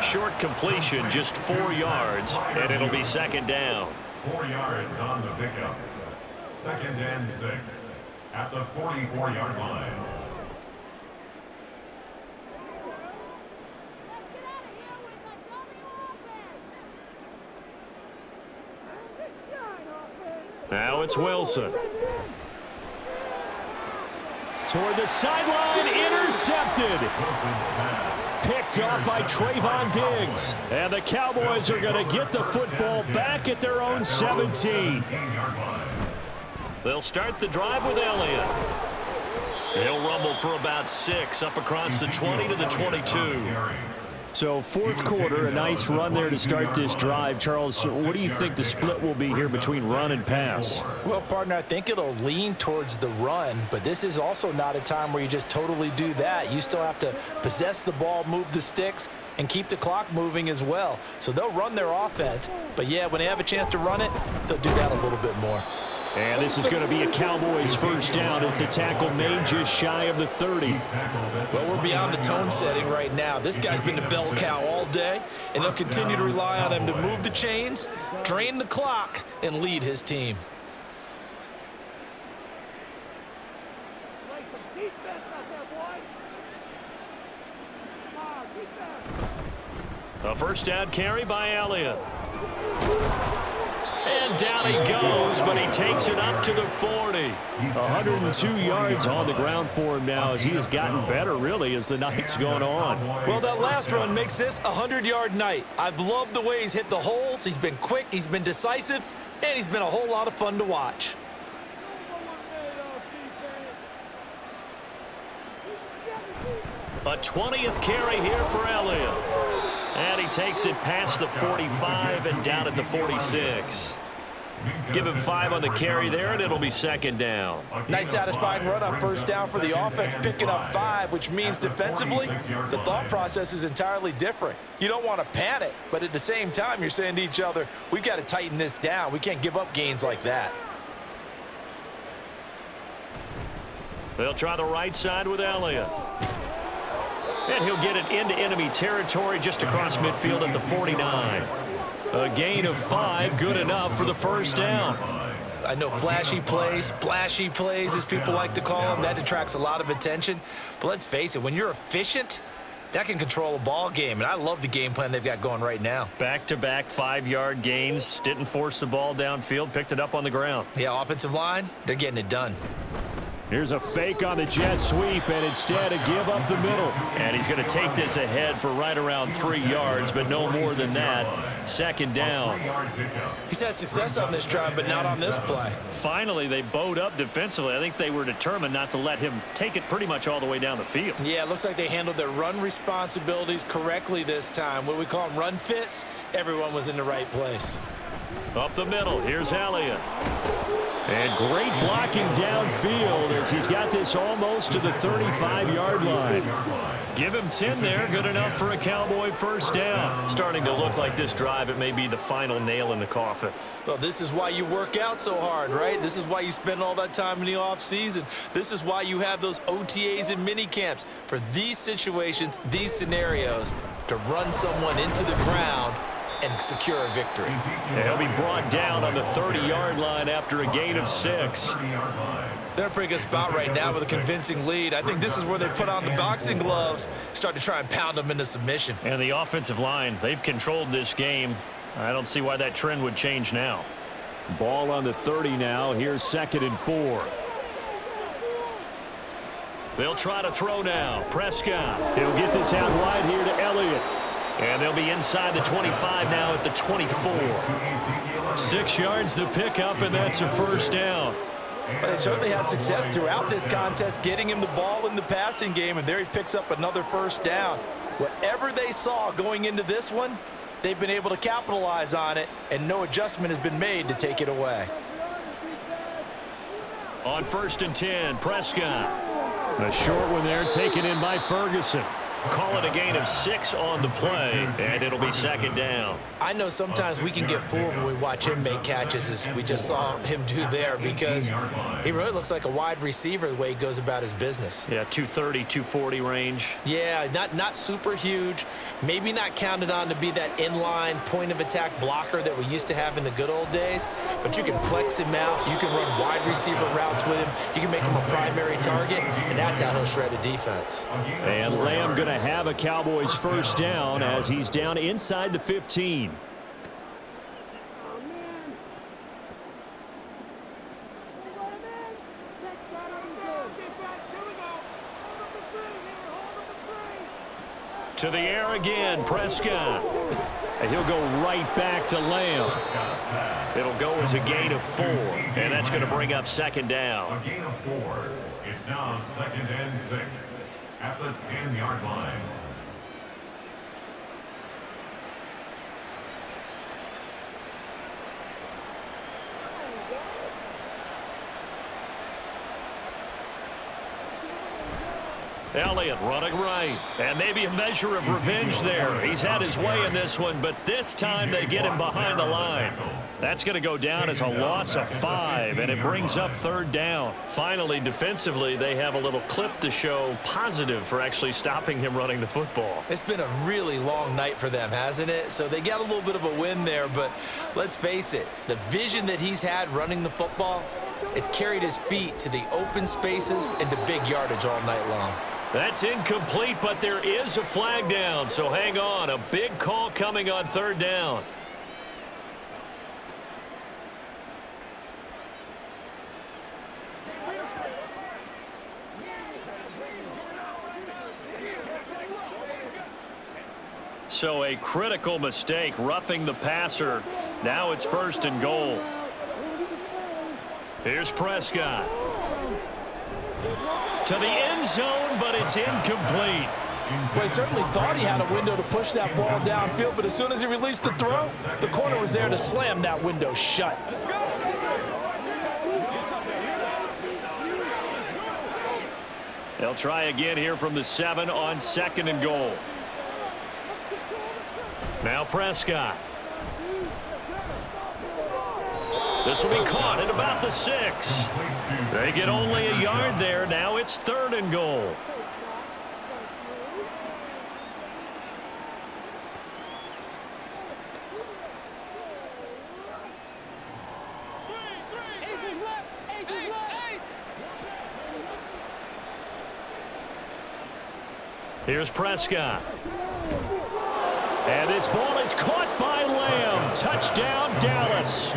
Short completion, just 4 yards, and it'll be second down. 4 yards on the pickup. 2nd and 6 at the 44-yard line. Now it's Wilson. Toward the sideline, intercepted. Picked off by Trayvon Diggs. And the Cowboys are going to get the football back at their own 17. They'll start the drive with Elliott. He'll rumble for about 6 up across the 20 to the 22. So fourth quarter, a nice run there to start this drive. Charles, what do you think the split will be here between run and pass? Well, partner, I think it'll lean towards the run, but this is also not a time where you just totally do that. You still have to possess the ball, move the sticks, and keep the clock moving as well. So they'll run their offense, but yeah, when they have a chance to run it, they'll do that a little bit more. And this is going to be a Cowboys first down as the tackle made just shy of the 30. Well, we're beyond the tone setting right now. This guy's been the bell cow all day, and they'll continue to rely on him to move the chains, drain the clock, and lead his team. Play some defense out there, boys. Come on, defense. A first down carry by Elliott. And down he goes, but he takes it up to the 40. 102 yards on the ground for him now as he has gotten better, really, as the night's gone on. Well, that last run makes this a 100-yard night. I've loved the way he's hit the holes. He's been quick, he's been decisive, and he's been a whole lot of fun to watch. A 20th carry here for Elliott. And he takes it past the 45 and down at the 46. Give him 5 on the carry there, and it'll be second down. Nice satisfying run on first down for the offense, picking up 5, which means defensively, the thought process is entirely different. You don't want to panic, but at the same time, you're saying to each other, we've got to tighten this down. We can't give up gains like that. They'll try the right side with Elliott. And he'll get it into enemy territory just across midfield at the 49. A gain of 5, good enough for the first down. I know flashy plays, splashy plays, as people like to call them, that attracts a lot of attention. But let's face it, when you're efficient, that can control a ball game. And I love the game plan they've got going right now. Back-to-back 5-yard gains. Didn't force the ball downfield. Picked it up on the ground. Yeah, offensive line, they're getting it done. Here's a fake on the jet sweep, and instead a give up the middle. And he's going to take this ahead for right around 3 yards, but no more than that. Second down. He's had success on this drive, but not on this play. Finally, they bowed up defensively. I think they were determined not to let him take it pretty much all the way down the field. Yeah, it looks like they handled their run responsibilities correctly this time. What we call them run fits, everyone was in the right place. Up the middle, here's Elliott. And great blocking downfield as he's got this almost to the 35-yard line. Give him 10 there, good enough for a Cowboy first down. Starting to look like this drive, it may be the final nail in the coffin. Well, this is why you work out so hard, right? This is why you spend all that time in the offseason. This is why you have those OTAs and mini camps for these situations, these scenarios, to run someone into the ground and secure a victory. And he'll be brought down on the 30-yard line after a gain of 6. They're in a pretty good spot right now with a convincing lead. I think this is where they put on the boxing gloves, start to try and pound them into submission. And the offensive line, they've controlled this game. I don't see why that trend would change now. Ball on the 30 now. Here's 2nd and 4. They'll try to throw now. Prescott. He'll get this out wide here to Elliott. And they'll be inside the 25 now at the 24. 6 yards the pickup, and that's a first down. But they certainly had success throughout this contest, getting him the ball in the passing game, and there he picks up another first down. Whatever they saw going into this one, they've been able to capitalize on it, and no adjustment has been made to take it away. On 1st and 10, Prescott. A short one there taken in by Ferguson. Call it a gain of 6 on the play, and it'll be second down. I know sometimes we can get fooled when we watch him make catches, as we just saw him do there, because he really looks like a wide receiver the way he goes about his business. Yeah, 230, 240 range. Yeah, not super huge, maybe not counted on to be that inline point-of-attack blocker that we used to have in the good old days, but you can flex him out, you can run wide receiver routes with him, you can make him a primary target, and that's how he'll shred a defense. And Lamb going to have a Cowboys first down as he's down inside the 15. To the air again, Prescott. And he'll go right back to Lamb. It'll go as a gain of 4, and that's going to bring up second down. A gain of 4. It's now second and 6 at the 10-yard line. Elliott running right. And maybe a measure of revenge there. He's had his way in this one, but this time they get him behind the line. That's going to go down as a loss of 5, and it brings up third down. Finally, defensively, they have a little clip to show positive for actually stopping him running the football. It's been a really long night for them, hasn't it? So they got a little bit of a win there, but let's face it, the vision that he's had running the football has carried his feet to the open spaces and to big yardage all night long. That's incomplete, but there is a flag down, so hang on. A big call coming on third down. So a critical mistake, roughing the passer. Now it's first and goal. Here's Prescott. To the end zone, but it's incomplete. Well, he certainly thought he had a window to push that ball downfield, but as soon as he released the throw, the corner was there to slam that window shut. They'll try again here from the 7 on second and goal. Now Prescott. This will be caught at about the 6. They get only a yard there. Now it's third and goal. Here's Prescott. And this ball is caught by Lamb. Touchdown, Dallas.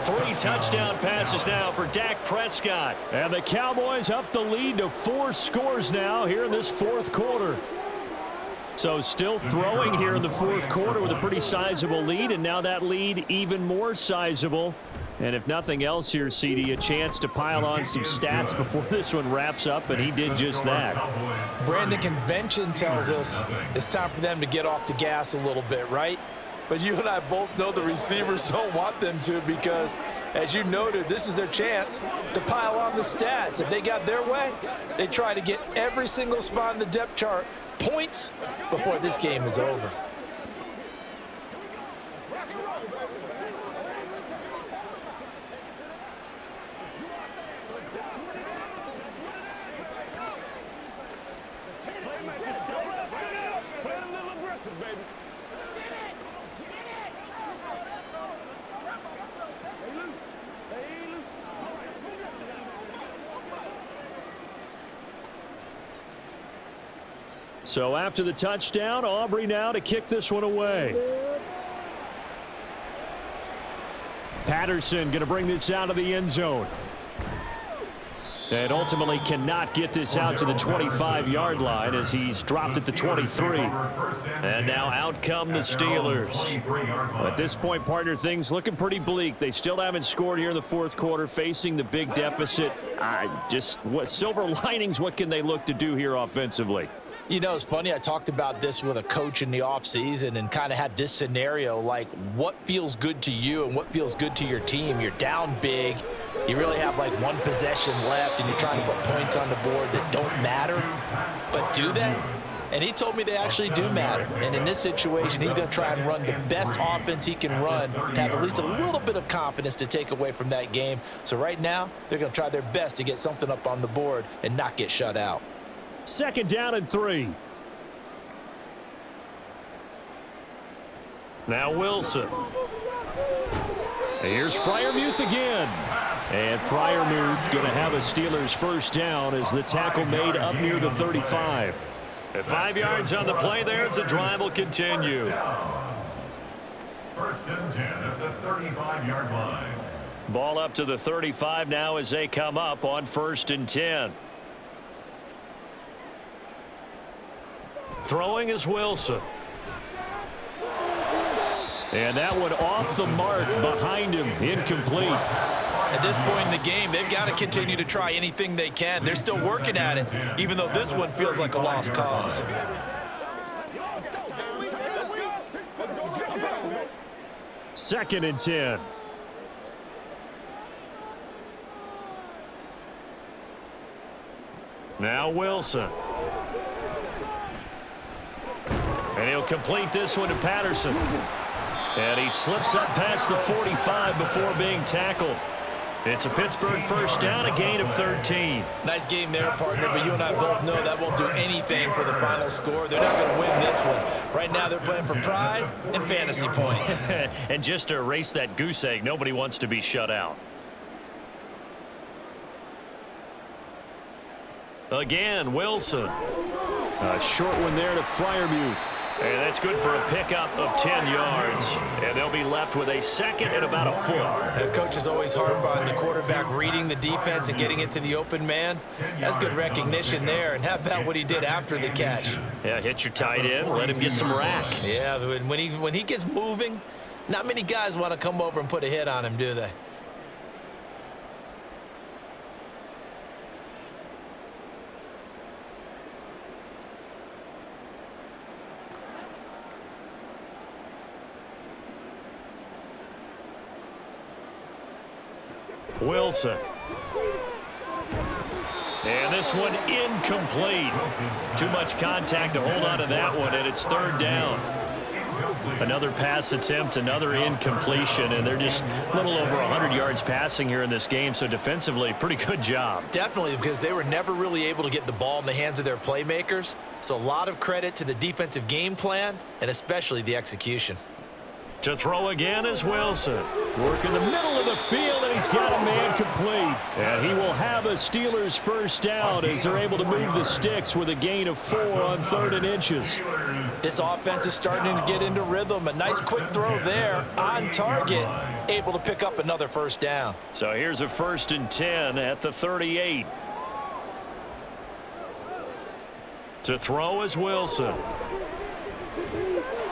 3 touchdown passes now for Dak Prescott. And the Cowboys up the lead to 4 scores now here in this fourth quarter. So still throwing here in the fourth quarter with a pretty sizable lead, and now that lead even more sizable. And if nothing else here, CD, a chance to pile on some stats before this one wraps up, and he did just that. Brandon, convention tells us it's time for them to get off the gas a little bit, right? But you and I both know the receivers don't want them to, because, as you noted, this is their chance to pile on the stats. If they got their way, they try to get every single spot in the depth chart points before this game is over. So after the touchdown, Aubrey now to kick this one away. Patterson going to bring this out of the end zone. And ultimately cannot get this out to the 25-yard line as he's dropped at the 23. And now out come the Steelers. At this point, partner, things looking pretty bleak. They still haven't scored here in the fourth quarter, facing the big deficit. Just what silver linings, what can they look to do here offensively? You know, it's funny, I talked about this with a coach in the offseason and kind of had this scenario, like what feels good to you and what feels good to your team. You're down big. You really have like one possession left, and you're trying to put points on the board that don't matter. But do they? And he told me they actually do matter. And in this situation, he's going to try and run the best offense he can run to have at least a little bit of confidence to take away from that game. So right now, they're going to try their best to get something up on the board and not get shut out. 2nd down and 3. Now Wilson. Here's Freiermuth again. And Freiermuth going to have a Steelers first down as the tackle made up near the 35. At 5 yards on the play there, as the drive will continue. 1st and 10 at the 35-yard line. Ball up to the 35 now as they come up on 1st and 10. Throwing is Wilson. And that one off the mark behind him, incomplete. At this point in the game, they've got to continue to try anything they can. They're still working at it, even though this one feels like a lost cause. Second and 10. Now Wilson. And he'll complete this one to Patterson. And he slips up past the 45 before being tackled. It's a Pittsburgh first down, a gain of 13. Nice game there, partner, but you and I both know that won't do anything for the final score. They're not going to win this one. Right now, they're playing for pride and fantasy points. And just to erase that goose egg, nobody wants to be shut out. Again, Wilson. A short one there to Freiermuth. And that's good for a pickup of 10 yards. And they'll be left with a 2nd and about a foot. The coach is always harp on the quarterback reading the defense and getting it to the open man. That's good recognition there. And how about what he did after the catch? Yeah, hit your tight end, let him get some rack. Yeah, when he gets moving, not many guys want to come over and put a hit on him, do they? Wilson. And this one incomplete. Too much contact to hold on to that one, and it's 3rd down. Another pass attempt, another incompletion, and they're just a little over 100 yards passing here in this game, so defensively, pretty good job. Definitely, because they were never really able to get the ball in the hands of their playmakers, so a lot of credit to the defensive game plan and especially the execution. To throw again is Wilson. Work in the middle of the field, and he's got a man complete. And he will have a Steelers first down as they're able to move the sticks with a gain of 4 on 3rd and inches. This offense is starting to get into rhythm. A nice quick throw there on target, able to pick up another first down. So here's a 1st and 10 at the 38. To throw is Wilson.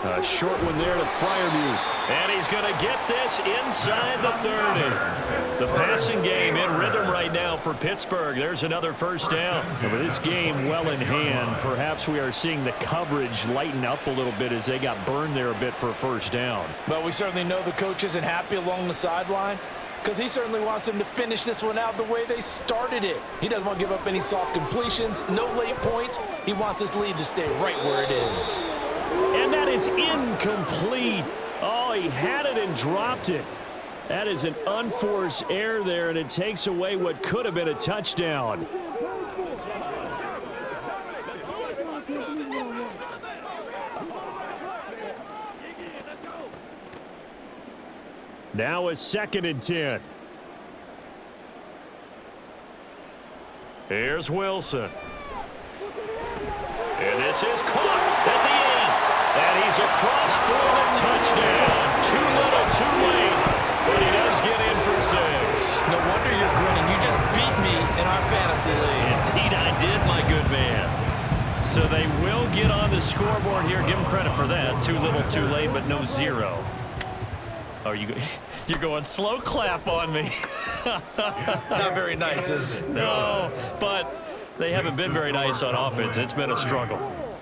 A short one there to Freiermuth. And he's going to get this inside the 30. The passing game in rhythm right now for Pittsburgh. There's another first down. And with this game well in hand, perhaps we are seeing the coverage lighten up a little bit as they got burned there a bit for a first down. But we certainly know the coach isn't happy along the sideline, because he certainly wants them to finish this one out the way they started it. He doesn't want to give up any soft completions, no late points. He wants this lead to stay right where it is. And that is incomplete. Oh, he had it and dropped it. That is an unforced error there, and it takes away what could have been a touchdown. Now a 2nd and 10. Here's Wilson. And this is caught at the 8. And he's across for the touchdown. Too little, too late. But he does get in for 6. No wonder you're grinning. You just beat me in our fantasy league. Indeed I did, my good man. So they will get on the scoreboard here. Give them credit for that. Too little, too late, but no 0. Oh, you're going slow clap on me. Not very nice, is it? No, but They haven't been very nice on offense. It's been a struggle.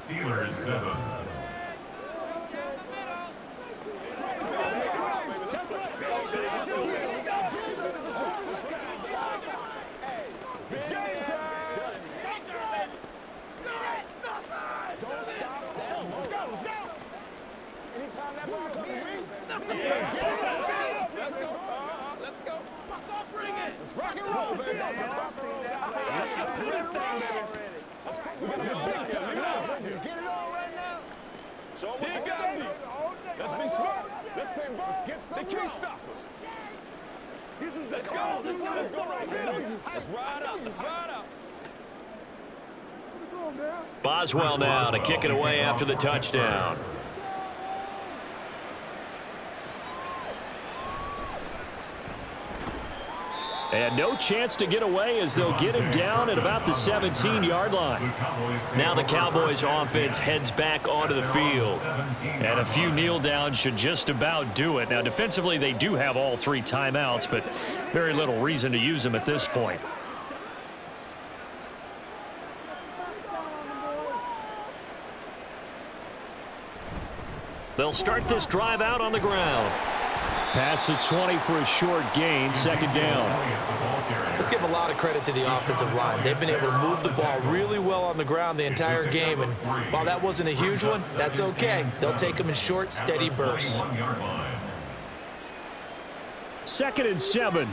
Steelers 7. Boswell now to kick it away after the touchdown. And no chance to get away as they'll get him down at about the 17-yard line. Now the Cowboys offense heads back onto the field. And a few kneel downs should just about do it. Now defensively they do have all 3 timeouts, but very little reason to use them at this point. They'll start this drive out on the ground. Pass the 20 for a short gain, 2nd down. Let's give a lot of credit to the offensive line. They've been able to move the ball really well on the ground the entire game, and while that wasn't a huge one, that's okay. They'll take them in short, steady bursts. 2nd and 7.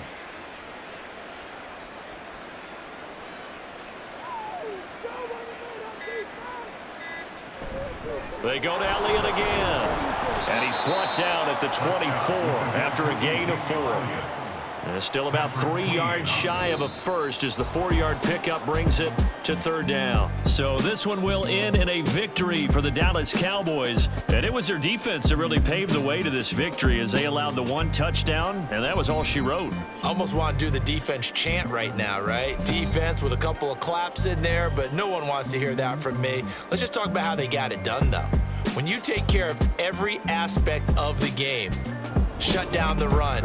They go to Elliott again. And he's brought down at the 24 after a gain of 4. And still about 3 yards shy of a first as the 4-yard pickup brings it to 3rd down. So this one will end in a victory for the Dallas Cowboys. And it was their defense that really paved the way to this victory as they allowed the 1 touchdown, and that was all she wrote. Almost want to do the defense chant right now, right? Defense with a couple of claps in there, but no one wants to hear that from me. Let's just talk about how they got it done, though. When you take care of every aspect of the game, shut down the run,